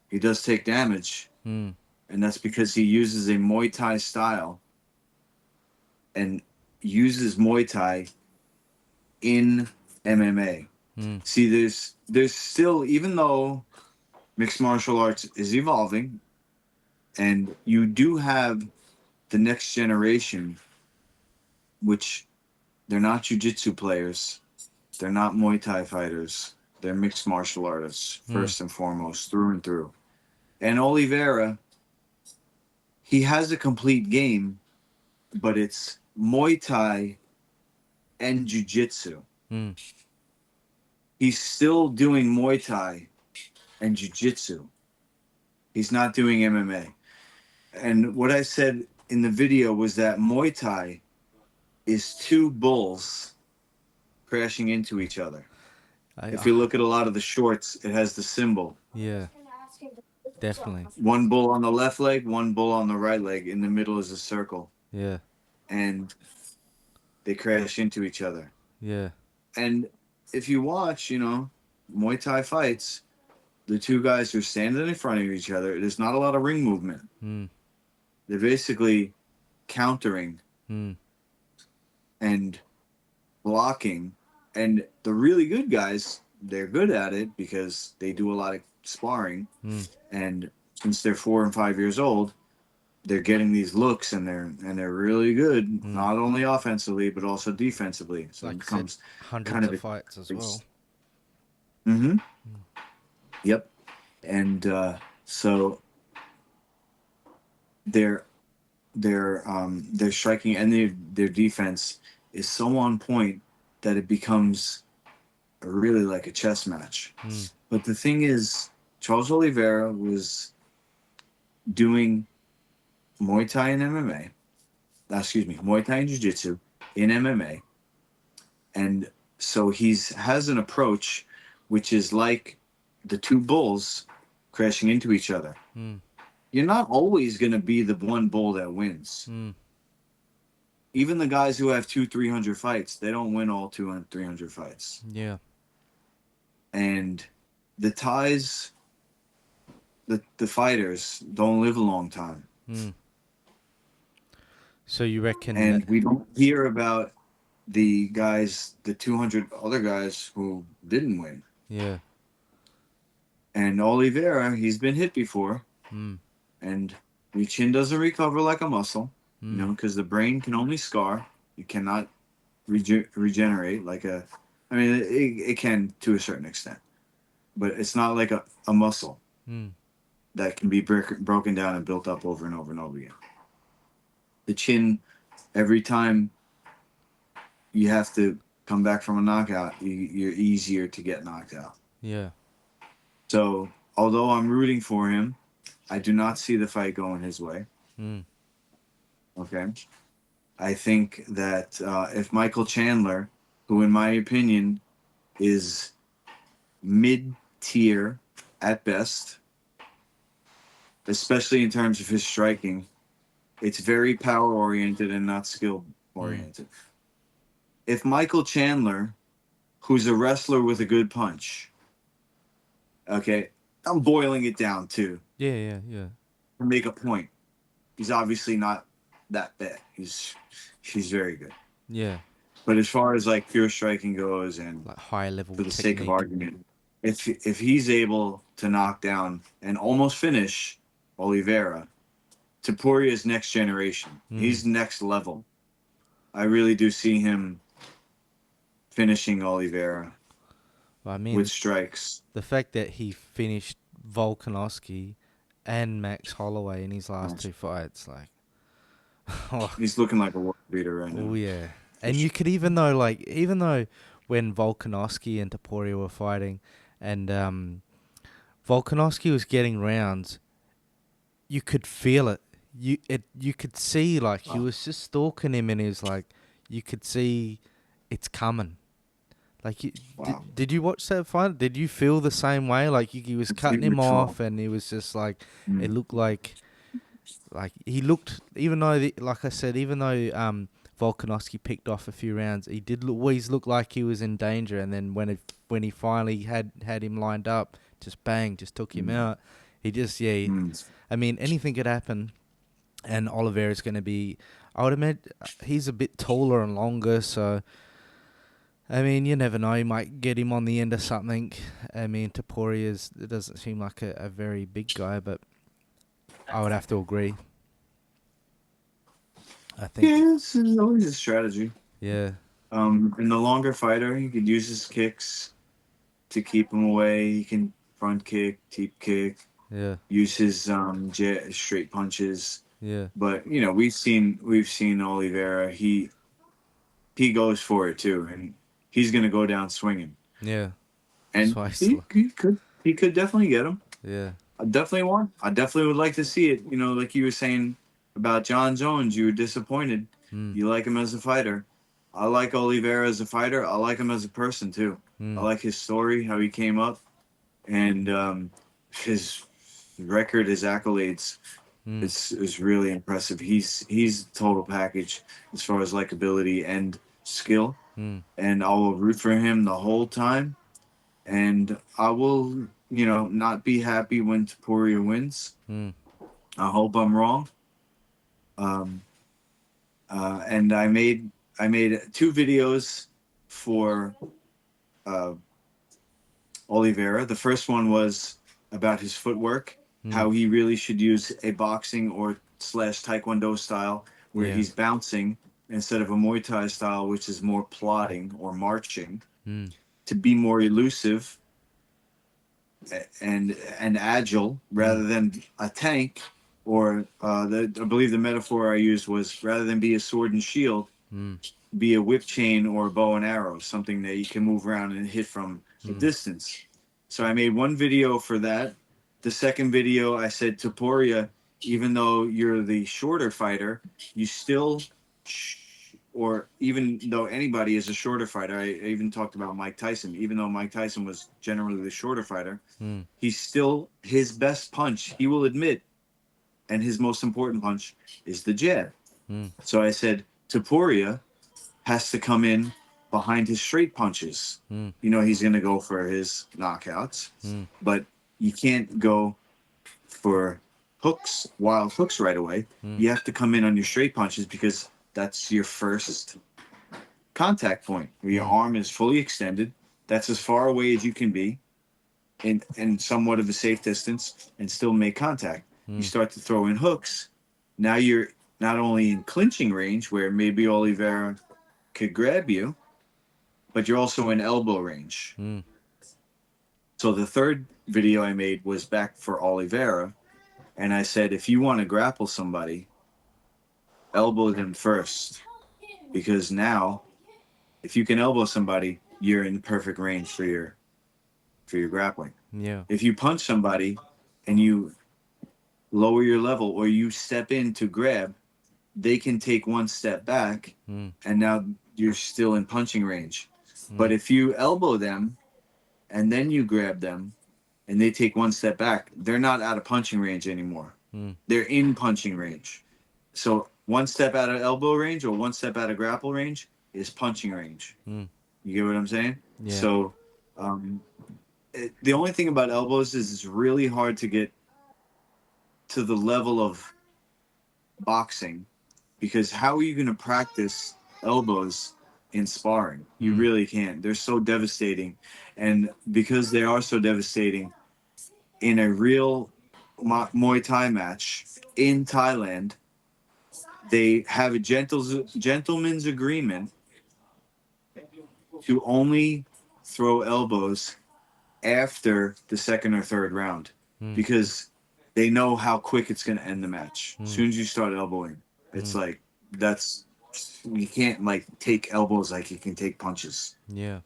He does take damage, Mm. and that's because he uses a Muay Thai style, and uses Muay Thai in MMA. Mm. See, there's still, even though mixed martial arts is evolving, and you do have the next generation, which they're not jujitsu players, they're not Muay Thai fighters, they're mixed martial artists Mm. first and foremost, through and through. And Oliveira, he has a complete game, but it's Muay Thai and jujitsu. Mm. He's still doing Muay Thai, and jiu-jitsu. He's not doing MMA. And what I said in the video was that Muay Thai is two bulls crashing into each other. I, If uh, you look at a lot of the shorts, it has the symbol. yeah, definitely. One bull on the left leg, one bull on the right leg. In the middle is a circle. Yeah, And they crash into each other. yeah, And if you watch, Muay Thai fights, the two guys are standing in front of each other. There's not a lot of ring movement. mm, They're basically countering mm, and blocking. And the really good guys, they're good at it because they do a lot of sparring. mm. And since they're 4 and 5 years old, they're getting these looks and they're really good, not only offensively but also defensively. So Like it you said, becomes kind hundreds of of fights as well. Mm-hmm. Yep. And so their their striking and their defense is so on point that it becomes really like a chess match. Mm, But the thing is, Charles Oliveira was doing Muay Thai and MMA. Excuse me, Muay Thai and Jiu-Jitsu in MMA, and so he's has an approach which is like the two bulls crashing into each other. mm, You're not always going to be the one bull that wins. mm. Even the guys who have 300 fights, they don't win all 200, 300 fights. Yeah, And the Thais, the fighters don't live a long time. mm. So you reckon that? And we don't hear about the guys, the 200 other guys who didn't win. Yeah, And Oliveira, he's been hit before. mm, And your chin doesn't recover like a muscle, mm. because the brain can only scar. You cannot regenerate like a. I mean, it can to a certain extent, but it's not like a muscle Mm. that can be broken down and built up over and over and over again. The chin, every time you have to come back from a knockout, you're easier to get knocked out. Yeah, So, although I'm rooting for him, I do not see the fight going his way. mm. Okay. I think that if Michael Chandler, who in my opinion is mid-tier at best, especially in terms of his striking, it's very power-oriented and not skill-oriented. If Michael Chandler, who's a wrestler with a good punch, okay, I'm boiling it down too Yeah, yeah. to make a point. He's obviously not that bad. She's very good. Yeah, But as far as like pure striking goes, and like high level for the technique. sake of argument, if he's able to knock down and almost finish Oliveira, Topuria's next generation. He's next level. I really do see him finishing Oliveira I mean, with strikes. the fact that he finished Volkanovski and Max Holloway in his last two fights, like, oh, He's looking like a world beater right now. oh yeah. And you could even though when Volkanovski and Topuria were fighting, and Volkanovski was getting rounds, you could feel it. You could see like he was just stalking him, and he was like, you could see it's coming. Like, Wow. did you watch that fight? Did you feel the same way? Like he was cutting him off, and he was just like, it looked like he looked. Even though, like I said, even though Volkanovski picked off a few rounds, he did always look like he was in danger. And then when he finally had him lined up, just bang, just took him out. He just I mean, anything could happen. And Oliveira's going to be, I would imagine, he's a bit taller and longer, so, I mean, you never know. You might get him on the end of something. I mean, Topuria it doesn't seem like a very big guy, but I would have to agree. I think. Yeah, it's always a strategy. Yeah. And the longer fighter, he could use his kicks to keep him away. He can front kick, deep kick, Yeah. use his straight punches. Yeah. But we've seen Oliveira. He goes for it too, and he's gonna go down swinging. Yeah. And That's why he could he could definitely get him. Yeah. I definitely want. I definitely would like to see it. You know, like you were saying about Jon Jones, you were disappointed. Mm. You like him as a fighter. I like Oliveira as a fighter. I like him as a person too. I Mm. like his story, how he came up, and his record, his accolades. Mm. It's really impressive. He's total package as far as likability and skill, Mm. and I will root for him the whole time. And I will, not be happy when Topuria wins. Mm. I hope I'm wrong. Um, and I made two videos for uh, Oliveira. The first one was about his footwork, Mm. how he really should use a boxing or slash taekwondo style where Yeah. he's bouncing instead of a Muay Thai style, which is more plodding or marching, Mm. to be more elusive and agile Mm. rather than a tank. Or I believe the metaphor I used was rather than be a sword and shield, Mm. be a whip chain or a bow and arrow, something that you can move around and hit from a Mm. distance. So I made one video for that. The second video, I said, Topuria, even though you're the shorter fighter, you still, or even though anybody is a shorter fighter, I even talked about Mike Tyson, even though Mike Tyson was generally the shorter fighter, Mm. he's still his best punch, he will admit, and his most important punch is the jab. Mm. So I said, Topuria has to come in behind his straight punches. Mm. He's going to go for his knockouts, Mm. but you can't go for hooks, wild hooks right away. Mm. You have to come in on your straight punches because that's your first contact point where your Mm. arm is fully extended. That's as far away as you can be in somewhat of a safe distance and still make contact. You Mm. start to throw in hooks. Now you're not only in clinching range where maybe Oliveira could grab you, but you're also in elbow range. Mm. So the third video I made was back for Oliveira, and I said, if you want to grapple somebody, elbow them first, because now if you can elbow somebody, you're in perfect range for your grappling. Yeah. If you punch somebody and you lower your level or you step in to grab, they can take one step back, Mm. and now you're still in punching range. But Mm. if you elbow them and then you grab them and they take one step back, they're not out of punching range anymore. Mm. They're in punching range. So one step out of elbow range or one step out of grapple range is punching range. Mm. You get what I'm saying? Yeah. So um, the only thing about elbows is it's really hard to get to the level of boxing, because how are you going to practice elbows in sparring? You Mm. really can't. They're so devastating. And because they are so devastating, in a real Muay Thai match in Thailand, they have a gentleman's agreement to only throw elbows after the second or third round, Mm. because they know how quick it's going to end the match. As Mm. soon as you start elbowing, it's Mm. like that's you can't like take elbows like you can take punches. Yeah.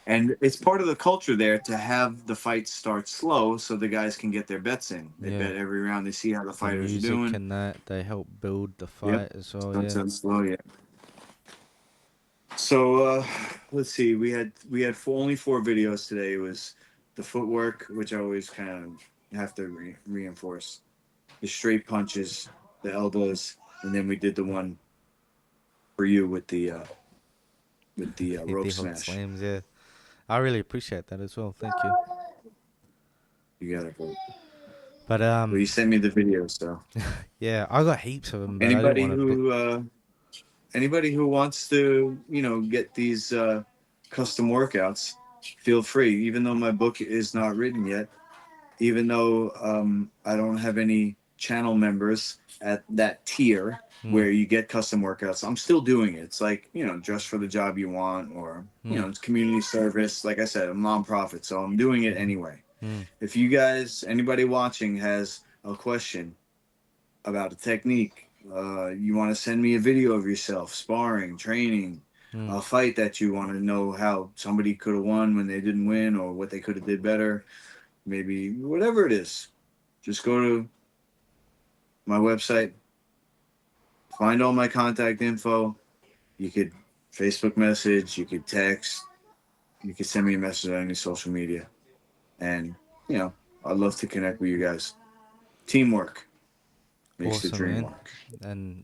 And it's part of the culture there to have the fight start slow so the guys can get their bets in. They Yeah. bet every round. They see how the The fighters are music doing. and that, they help build the Yep. fight as well. Starts Yeah. out slow, yeah. So let's see. We had only four videos today. It was the footwork, which I always kind of have to reinforce, the straight punches, the elbows, and then we did the one for you with the rope The hook smash. slams. Yeah. I really appreciate that as well. Thank you. You got it, bro. But Well, you sent me the video, so yeah, I got heaps of them, but I didn't anybody want to. who wants to get these custom workouts, feel free. Even though my book is not written yet, even though I don't have any channel members at that tier Mm. where you get custom workouts, I'm still doing it. It's like, just for the job you want, or, Mm. it's community service. Like I said, I'm nonprofit, so I'm doing it anyway. Mm. If you guys, anybody watching has a question about a technique, you want to send me a video of yourself sparring, training, Mm. a fight that you want to know how somebody could have won when they didn't win or what they could have did better, maybe whatever it is. Just go to my website, find all my contact info. You could Facebook message, you could text, you could send me a message on any social media. And, I'd love to connect with you guys. Teamwork makes the Awesome, dream man. work. And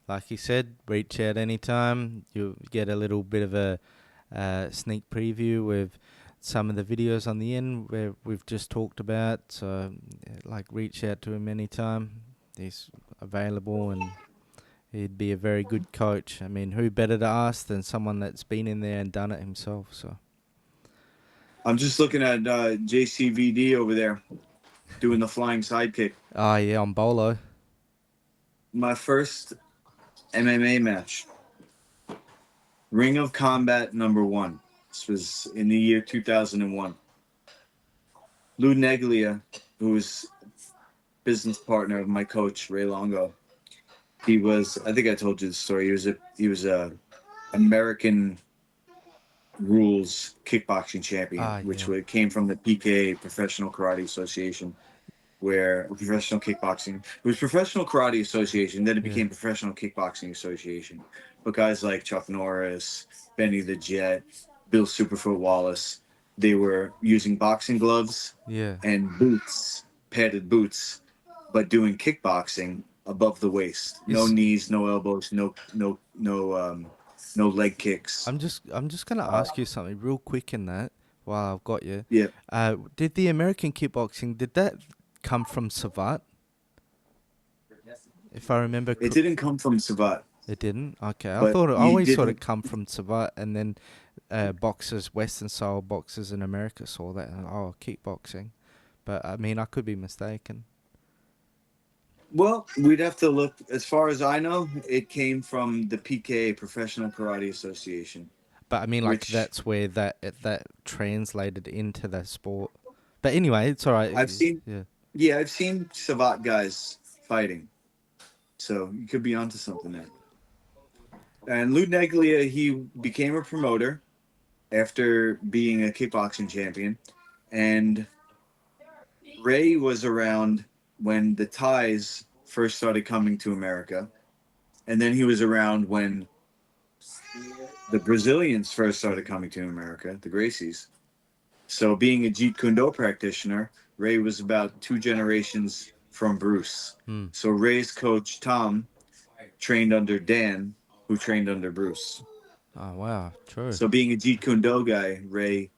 like you said, reach out anytime. You get a little bit of a sneak preview with some of the videos on the end where we've just talked about. So, like, reach out to him anytime. He's available and he'd be a very good coach. I mean, who better to ask than someone that's been in there and done it himself? So, I'm just looking at JCVD over there doing the flying sidekick. oh yeah, on Bolo. My first MMA match, Ring of Combat #1. This was in the year 2001. Lou Neglia, who was business partner of my coach Ray Longo, he was. I think I told you the story. He was a American rules kickboxing champion, Ah which yeah, came from the PKA, Professional Karate Association, where professional kickboxing. It was Professional Karate Association, then it yeah, became Professional Kickboxing Association. But guys like Chuck Norris, Benny the Jet, Bill Superfoot Wallace, they were using boxing gloves yeah. and boots, padded boots, but doing kickboxing above the waist. No Is knees, no elbows, no leg kicks. I'm just gonna Uh, ask you something real quick in that while I've got you. yeah, Did the American kickboxing did that come from Savat? If I remember, it didn't come from Savat, it didn't. Okay, I but thought I he always thought it didn't. come from Savat, and then boxers, Western style boxers in America saw that and kickboxing. But I mean, I could be mistaken. Well, we'd have to look. As far as I know, it came from the PKA, Professional Karate Association, But I mean, like which that's where that translated into the sport. But anyway, it's all I've right. seen. Yeah. Yeah, I've seen Savat guys fighting, so you could be onto something there. And Lou Neglia, he became a promoter after being a kickboxing champion, and Ray was around when the Thais first started coming to America, and then he was around when the Brazilians first started coming to America, the Gracies. So, being a Jeet Kune Do practitioner, Ray was about 2 generations from Bruce. Hmm. So, Ray's coach, Tom, trained under Dan, who trained under Bruce. Oh wow, true. So, being a Jeet Kune Do guy, Ray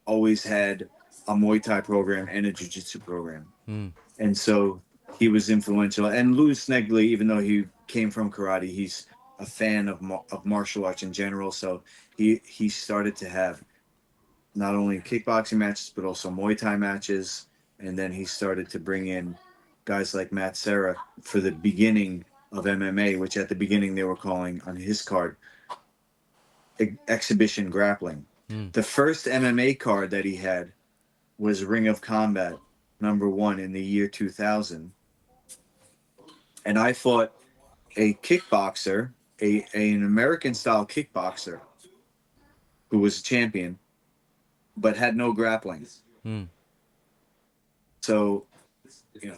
always had a Muay Thai program and a Jiu Jitsu program. Hmm. And so he was influential. And Louis Snegley, even though he came from karate, he's a fan of martial arts in general. So he started to have not only kickboxing matches, but also Muay Thai matches. And then he started to bring in guys like Matt Serra for the beginning of MMA, which at the beginning they were calling on his card exhibition grappling. Hmm. The first MMA card that he had was Ring of Combat #1 in the year 2000. And I fought a kickboxer, an American style kickboxer who was a champion, but had no grappling. Hmm. So,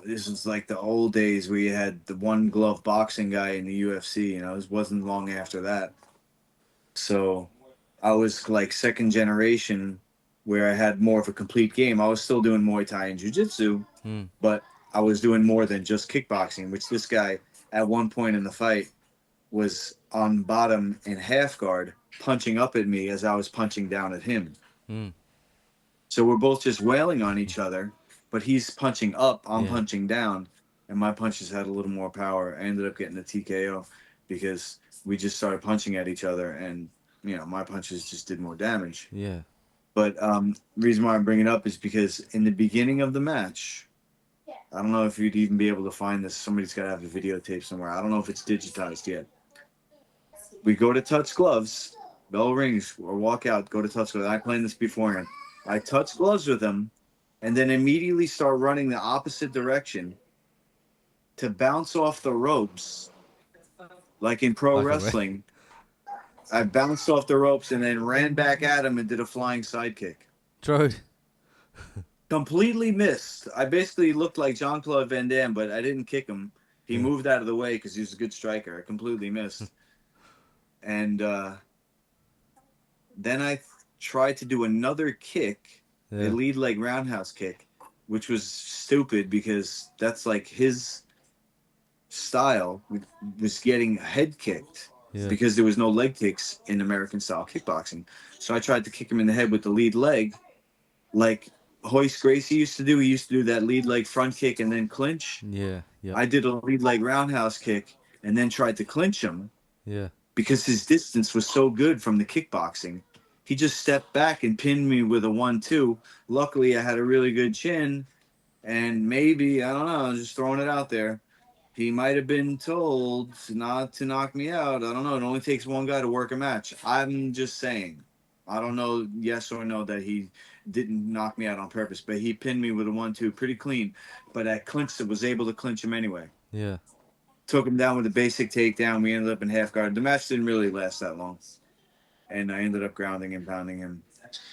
this was like the old days where you had the one glove boxing guy in the UFC. It wasn't long after that. So I was like second generation where I had more of a complete game. I was still doing Muay Thai and Jiu Jitsu, Hmm. but I was doing more than just kickboxing, which this guy at one point in the fight was on bottom in half guard, punching up at me as I was punching down at him. Hmm. So we're both just wailing on each other, but he's punching up, I'm Yeah. punching down, and my punches had a little more power. I ended up getting a TKO because we just started punching at each other, and my punches just did more damage. Yeah. But the reason why I'm bringing it up is because in the beginning of the match, I don't know if you'd even be able to find this. Somebody's got to have a videotape somewhere. I don't know if it's digitized yet. We go to touch gloves, bell rings, or walk out, go to touch gloves. I planned this beforehand. I touch gloves with him, and then immediately start running the opposite direction to bounce off the ropes, like in pro Like a wrestling. I bounced off the ropes and then ran back at him and did a flying sidekick. true. Completely missed. I basically looked like Jean-Claude Van Damme, but I didn't kick him. He Yeah. moved out of the way because he was a good striker. I completely missed. And then I tried to do another kick, a Yeah. lead leg roundhouse kick, which was stupid because that's like his style was getting head kicked Yeah. because there was no leg kicks in American style kickboxing. So I tried to kick him in the head with the lead leg, like Hoist Gracie used to do. He used to do that lead leg front kick and then clinch. Yeah. Yep. I did a lead leg roundhouse kick and then tried to clinch him Yeah. because his distance was so good from the kickboxing. He just stepped back and pinned me with a 1-2. Luckily, I had a really good chin, and maybe, I don't know, just throwing it out there. He might have been told not to knock me out. I don't know. It only takes one guy to work a match. I'm just saying. I don't know, yes or no, that he didn't knock me out on purpose, but he pinned me with a 1-2 pretty clean. But I clinched it, was able to clinch him anyway. Yeah. Took him down with a basic takedown. We ended up in half guard. The match didn't really last that long, and I ended up grounding and pounding him.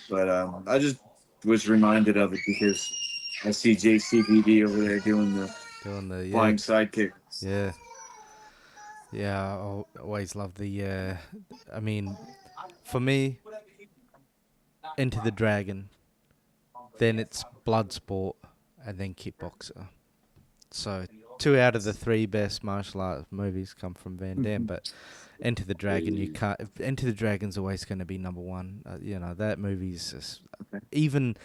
But I just was reminded of it because I see JCVD over there doing the Doing the flying sidekick. Yeah. Yeah. I always love the. I mean, for me, Into the Dragon. Then it's Bloodsport, and then Kickboxer. So 2 out of the 3 best martial arts movies come from Van Damme, but Enter the Dragon, you can't. Enter the Dragon's always going to be number one. You know that movie's just, even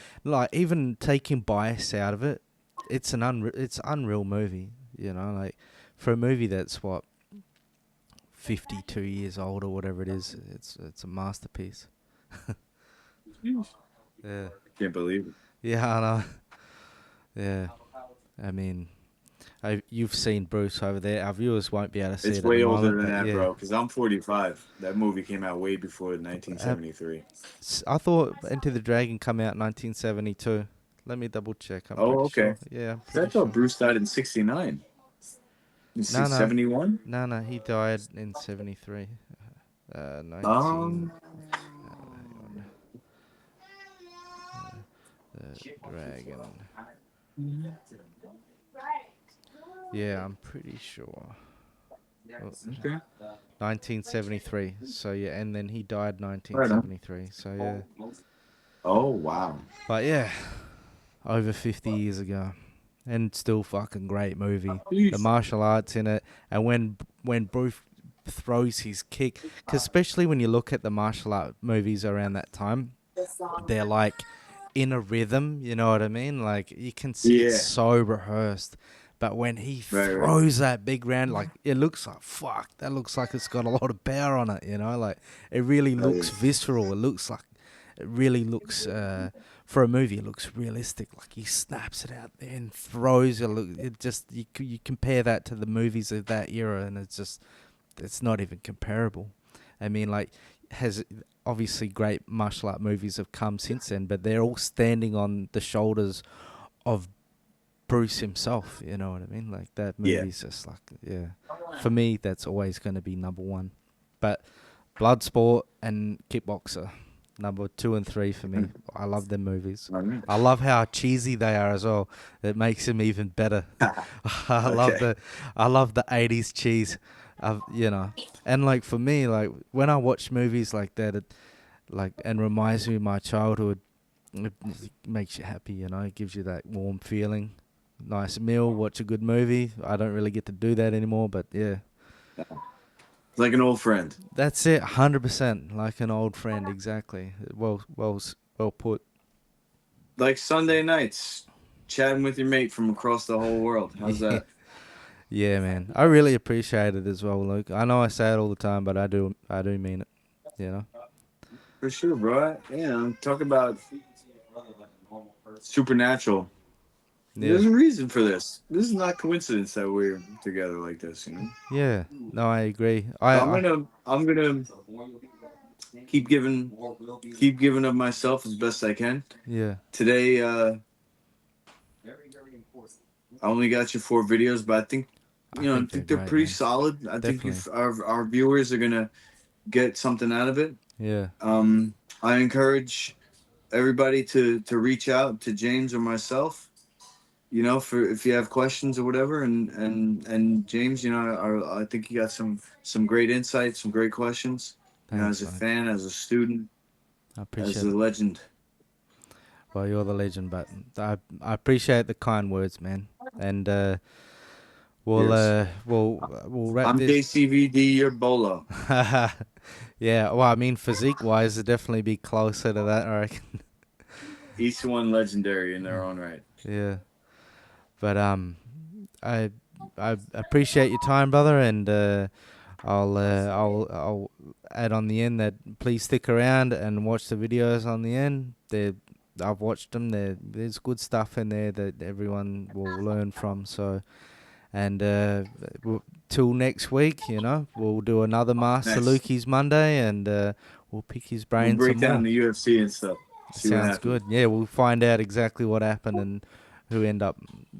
taking bias out of it, it's it's unreal movie. You know, like for a movie that's what 52 years old or whatever it is, it's a masterpiece. Yeah, Can't believe it. yeah, I know. Yeah, I mean, you've seen Bruce over there. Our viewers won't be able to see It's it at the way older moment, than but that, yeah. bro. Because I'm 45. That movie came out way before 1973. I thought Enter the Dragon come out 1972. Let me double check. I'm Oh, pretty okay. sure. Yeah, I'm I pretty thought sure. Bruce died in 69. In No, no, 71? no. He died in 73. 19. Um, Hang on. The Dragon. Yeah, I'm pretty sure. Oh, okay. 1973. So yeah, and then he died Right on. 1973. So yeah, Oh, wow. but yeah, over 50 years ago, and still fucking great movie. The Jeez. martial arts in it, and when Bruce throws his kick, because especially when you look at the martial art movies around that time, they're like in a rhythm. You know what I mean? Like you can see it's Yeah. so rehearsed. But when he Right. throws that big round, like it looks like fuck. That looks like it's got a lot of power on it. You know, like it really Oh, yeah. looks visceral. It really looks for a movie. It looks realistic. Like he snaps it out there and throws it. Look, it just you compare that to the movies of that era, and it's not even comparable. I mean, like has obviously great martial art movies have come since then, but they're all standing on the shoulders of Bruce himself. You know what I mean? Like that Yeah. movie's just like, yeah. For me, that's always going to be number one. But Bloodsport and Kickboxer, number 2 and 3 for me. I love them movies. Alright. I love how cheesy they are as well. It makes them even better. Okay. I love the 80s cheese. You know, and like for me, like when I watch movies like that, it like and reminds me of my childhood. It makes you happy, you know. It gives you that warm feeling. Nice meal, watch a good movie. I don't really get to do that anymore, but yeah, Like an old friend. that's it. 100% like an old friend. Exactly. Well put. Like Sunday nights, chatting with your mate from across the whole world. How's Yeah, that? yeah, man. I really appreciate it as well, Luke. I know I say it all the time, but I do mean it. You know. For sure, bro. Talk about supernatural. Yeah. There's a reason for this. This is not coincidence that we're together like this, you know. Yeah. No, I agree. So I'm gonna keep giving of myself as best I can. Yeah. Today, I only got you 4 videos, but I think I I think they're think they're great, pretty man. solid. I think Definitely. if our viewers are gonna get something out of it. Yeah. I encourage everybody to reach out to James or myself, for if you have questions or whatever. And James, I think you got some great insights, some great questions. As Thanks, a mate. fan, as a student, I as a appreciate it. legend. Well, you're the legend, but I appreciate the kind words, man. And Cheers. we'll wrap I'm this. JCVD, your Bolo. Yeah, well, I mean, physique wise, it'd definitely be closer to that, I reckon. Each one legendary in their own right. Yeah, but I I appreciate your time, brother, and I'll add on the end that please stick around and watch the videos on the end. I've watched them. There's good stuff in there that everyone will learn from. So, and till next week, we'll do another Master Next, Lukey's Monday, and we'll pick his we'll brain some break down more. the UFC and stuff. See what Sounds happened. good. Yeah, we'll find out exactly what happened and who end up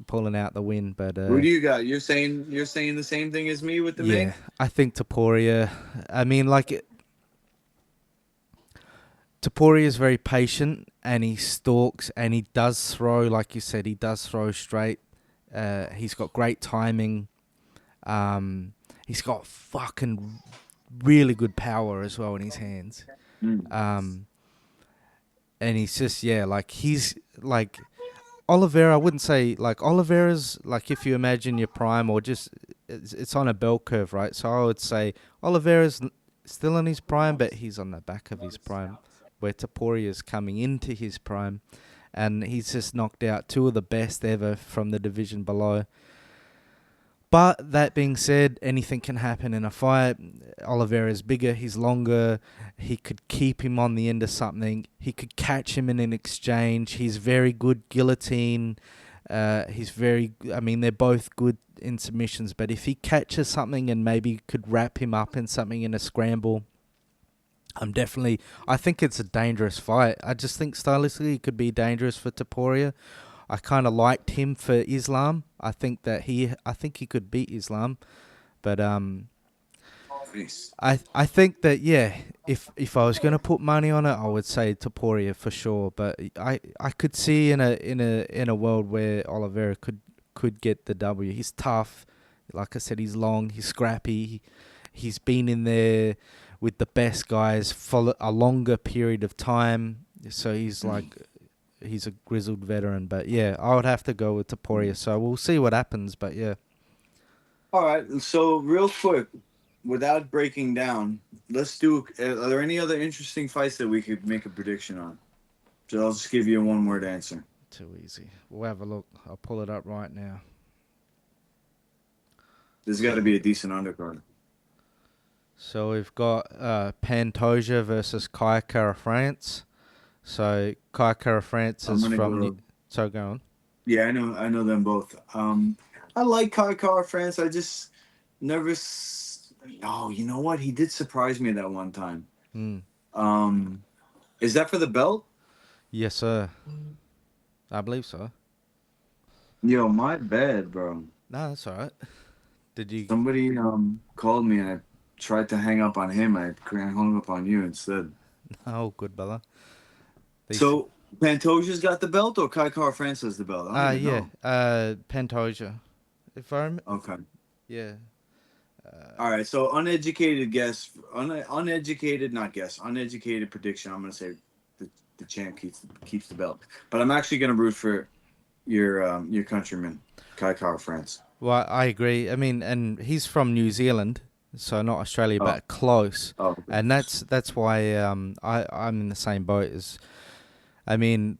pulling out the win. But Who do you got? You're saying the same thing as me with the yeah, Meg? I think Topuria. I mean, like Topuria is very patient and he stalks and he does throw, like you said, he does throw straight. He's got great timing. He's got fucking really good power as well in his hands. Mm. And he's just, yeah, like he's like Oliveira. I wouldn't say like Oliveira's like if you imagine your prime or just it's on a bell curve, right? So I would say Oliveira's still in his prime, but he's on the back of his prime, where Topuria is coming into his prime, and he's just knocked out two of the best ever from the division below. But that being said, anything can happen in a fight. Oliveira's bigger, he's longer. He could keep him on the end of something. He could catch him in an exchange. He's very good guillotine. I mean, they're both good in submissions. But if he catches something and maybe could wrap him up in something in a scramble, I think it's a dangerous fight. I just think stylistically it could be dangerous for Topuria. I kind of liked him for Islam. I think he could beat Islam, but Nice. I think that yeah, if I was gonna put money on it, I would say Topuria for sure. But I could see in a world where Oliveira could get the W. He's tough, like I said. He's long. He's scrappy. He's been in there with the best guys for a longer period of time. So he's a grizzled veteran. But yeah, I would have to go with Topuria. So we'll see what happens. But yeah. All right. So real quick, without breaking down, let's do. Are there any other interesting fights that we could make a prediction on? So I'll just give you a one-word answer. Too easy. We'll have a look. I'll pull it up right now. There's got to be a decent undercard. So we've got Pantoja versus Kai Kara France. So Kai Kara France I'm is gonna from go. So go on. Yeah, I know them both. I like Car France. I just never. Oh, you know what? He did surprise me that one time. Mm. Is that for the belt? Yes, sir. I believe so. Yo, my bad, bro. No, that's all right. Did you? Somebody called me and I tried to hang up on him. I hung up on you instead. Oh, good brother. These. So Pantoja's got the belt or Car France has the belt? I don't even Yeah. know. Pantoja. If I Okay. yeah. All right. So uneducated guess, uneducated not guess, uneducated prediction. I'm gonna say the champ keeps the belt, but I'm actually gonna root for your countryman, Car France. Well, I agree. I mean, and he's from New Zealand, so not Australia, Oh, but close. oh, And that's why I'm in the same boat as. I mean,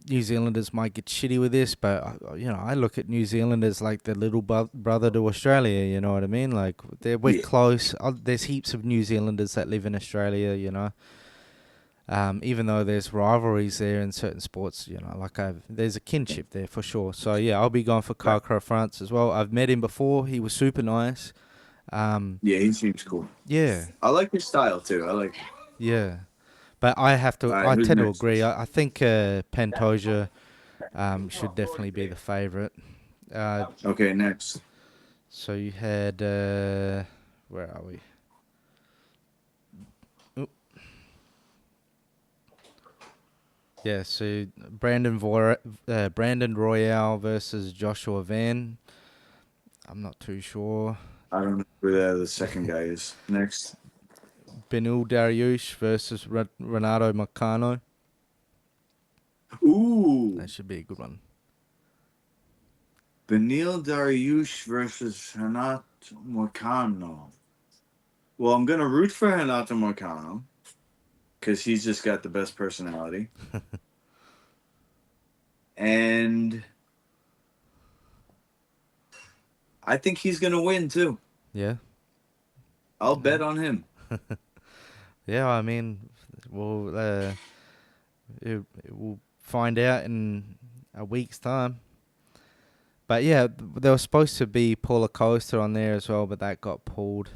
New Zealanders might get shitty with this, but I look at New Zealand as like the little brother to Australia. You know what I mean? Like we're yeah. close. There's heaps of New Zealanders that live in Australia. Even though there's rivalries there in certain sports, there's a kinship there for sure. So yeah, I'll be going for Right. Kaka France as well. I've met him before. He was super nice. Yeah, he seems cool. Yeah, I like his style too. I like. yeah. But All right, I who's tend to next? agree. I think Pantoja should definitely be the favourite. Okay, next. So you had where are we? Oop. Yeah, so Brandon Royale versus Joshua Van. I'm not too sure. I don't know who the second guy is. Next. Benil Dariush versus Renato Marcano. Ooh. That should be a good one. Benil Dariush versus Renato Moicano. Well, I'm going to root for Renato Moicano because he's just got the best personality. And I think he's going to win, too. Yeah. I'll bet on him. Yeah, I mean, we'll find out in a week's time. But yeah, there was supposed to be Paula Coaster on there as well, but that got pulled.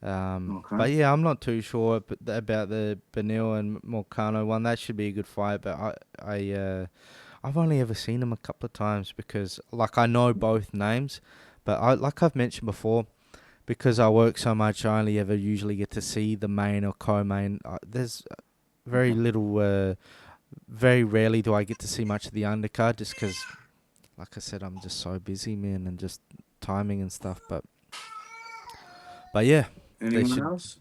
Okay. But yeah, I'm not too sure about the Benil and Morcano one. That should be a good fight, but I've only ever seen them a couple of times because, like, I know both names, but like I've mentioned before, because I work so much, I only ever usually get to see the main or co-main. There's very little, very rarely do I get to see much of the undercard, just because, like I said, I'm just so busy, man, and just timing and stuff. But yeah. Anyone else?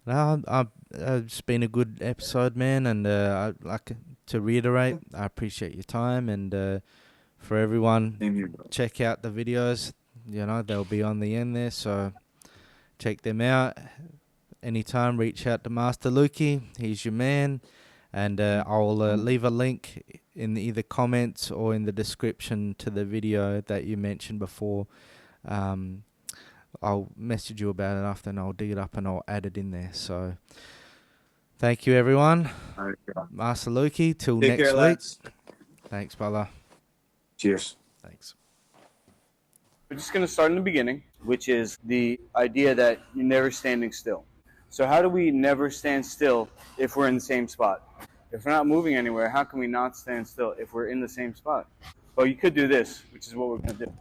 No, it's been a good episode, man, and I'd like to reiterate, I appreciate your time, and for everyone, check out the videos. You know, they'll be on the end there, so check them out. Anytime, reach out to Master Lukey. He's your man, and I'll leave a link in either comments or in the description to the video that you mentioned before. I'll message you about it after, and I'll dig it up and I'll add it in there. So, thank you, everyone. Right, Master Lukey, till Take next care, week. lads. Thanks, brother. Cheers. Thanks. We're just going to start in the beginning, which is the idea that you're never standing still. So how do we never stand still if we're in the same spot? If we're not moving anywhere, how can we not stand still if we're in the same spot? Well, you could do this, which is what we're going to do.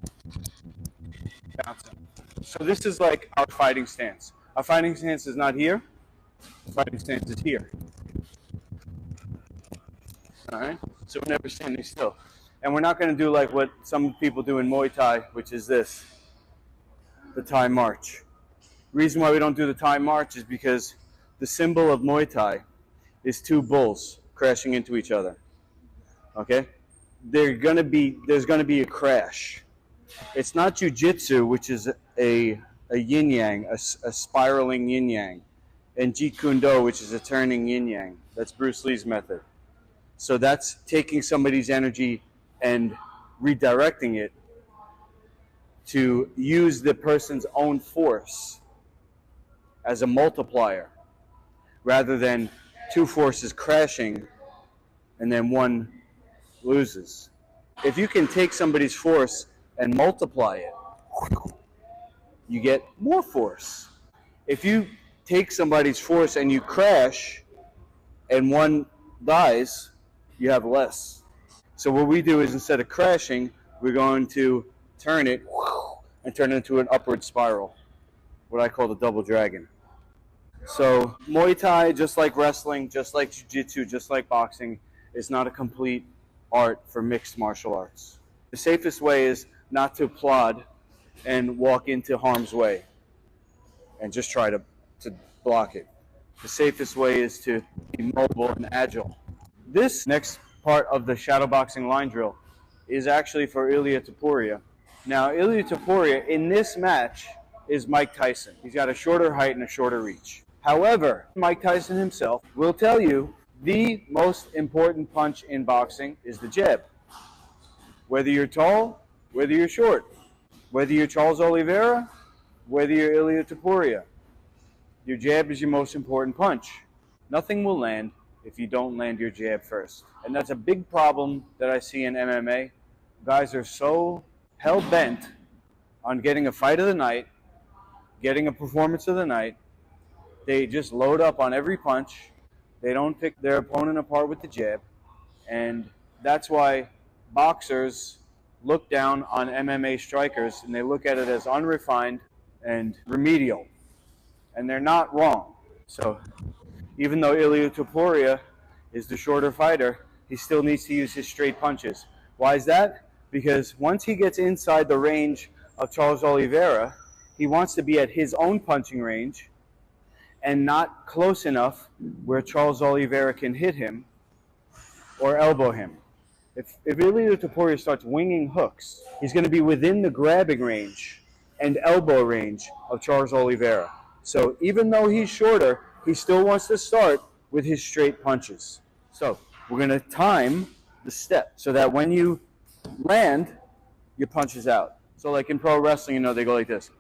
So this is like our fighting stance. Our fighting stance is not here. Our fighting stance is here. All right? So we're never standing still. And we're not going to do like what some people do in Muay Thai, which is this, the Thai march. Reason why we don't do the Thai march is because the symbol of Muay Thai is two bulls crashing into each other. Okay? There's going to be a crash. It's not jiu-jitsu, which is a yin-yang, a spiraling yin-yang, and Jeet Kune Do, which is a turning yin-yang. That's Bruce Lee's method. So that's taking somebody's energy and redirecting it to use the person's own force as a multiplier, rather than two forces crashing and then one loses. If you can take somebody's force and multiply it, you get more force. If you take somebody's force and you crash and one dies, you have less. So what we do is, instead of crashing, we're going to turn it and turn it into an upward spiral, what I call the double dragon. So Muay Thai, just like wrestling, just like jiu-jitsu, just like boxing, is not a complete art for mixed martial arts. The safest way is not to plod and walk into harm's way and just try to block it. The safest way is to be mobile and agile. This next part of the shadowboxing line drill is actually for Ilia Topuria. Now, Ilia Topuria in this match is Mike Tyson. He's got a shorter height and a shorter reach. However, Mike Tyson himself will tell you the most important punch in boxing is the jab. Whether you're tall, whether you're short, whether you're Charles Oliveira, whether you're Ilia Topuria, your jab is your most important punch. Nothing will land if you don't land your jab first. And that's a big problem that I see in MMA. Guys are so hell-bent on getting a fight of the night, getting a performance of the night. They just load up on every punch. They don't pick their opponent apart with the jab. And that's why boxers look down on MMA strikers, and they look at it as unrefined and remedial. And they're not wrong. So even though Ilia Topuria is the shorter fighter, he still needs to use his straight punches. Why is that? Because once he gets inside the range of Charles Oliveira, he wants to be at his own punching range and not close enough where Charles Oliveira can hit him or elbow him. If Ilia Topuria starts winging hooks, he's going to be within the grabbing range and elbow range of Charles Oliveira. So even though he's shorter, he still wants to start with his straight punches. So we're going to time the step so that when you land, your punch is out. So like in pro wrestling, you know, they go like this,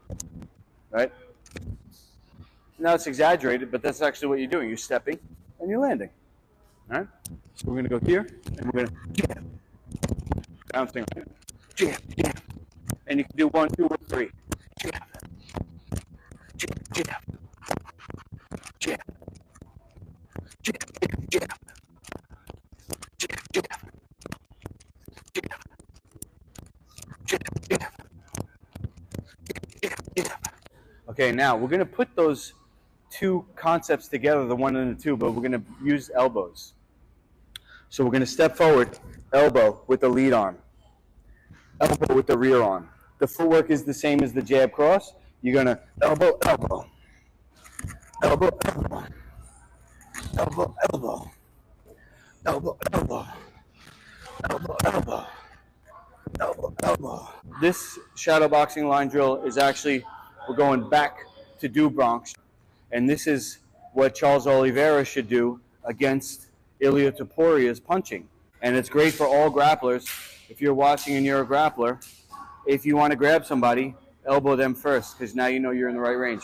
right? Now it's exaggerated, but that's actually what you're doing. You're stepping and you're landing. All right? So we're going to go here and we're going to jab. Bouncing. Jab, jab. And you can do 1, 2, or 3. Jab. Jab, jab. Jab. Jab, jab, jab. Jab, jab. Jab. Jab, jab. Jab, jab. Okay, now we're going to put those two concepts together, the 1 and the 2, but we're going to use elbows. So we're going to step forward, elbow with the lead arm, elbow with the rear arm. The footwork is the same as the jab cross. You're going to elbow, elbow, elbow, elbow, elbow, elbow, elbow, elbow, elbow, elbow, elbow, elbow. This shadow boxing line drill is actually, we're going back to do Bronx. And this is what Charles Oliveira should do against Ilia Topuria's punching. And it's great for all grapplers. If you're watching and you're a grappler, if you want to grab somebody, elbow them first, because now you know you're in the right range.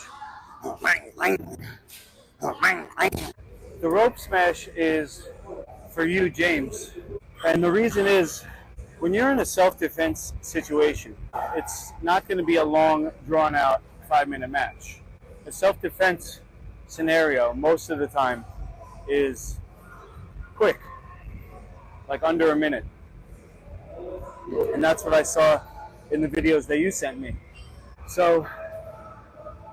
The rope smash is for you, James. And the reason is, when you're in a self-defense situation, it's not going to be a long, drawn-out 5-minute match. A self-defense scenario, most of the time, is quick, like under a minute. And that's what I saw in the videos that you sent me. So,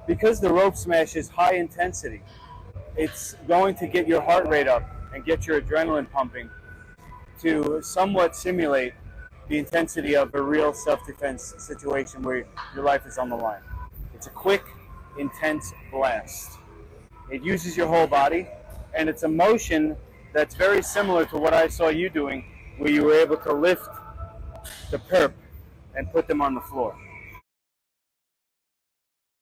because the rope smash is high intensity, it's going to get your heart rate up and get your adrenaline pumping to somewhat simulate the intensity of a real self-defense situation where your life is on the line. It's a quick, intense blast. It uses your whole body, and it's a motion that's very similar to what I saw you doing, where you were able to lift the perp and put them on the floor.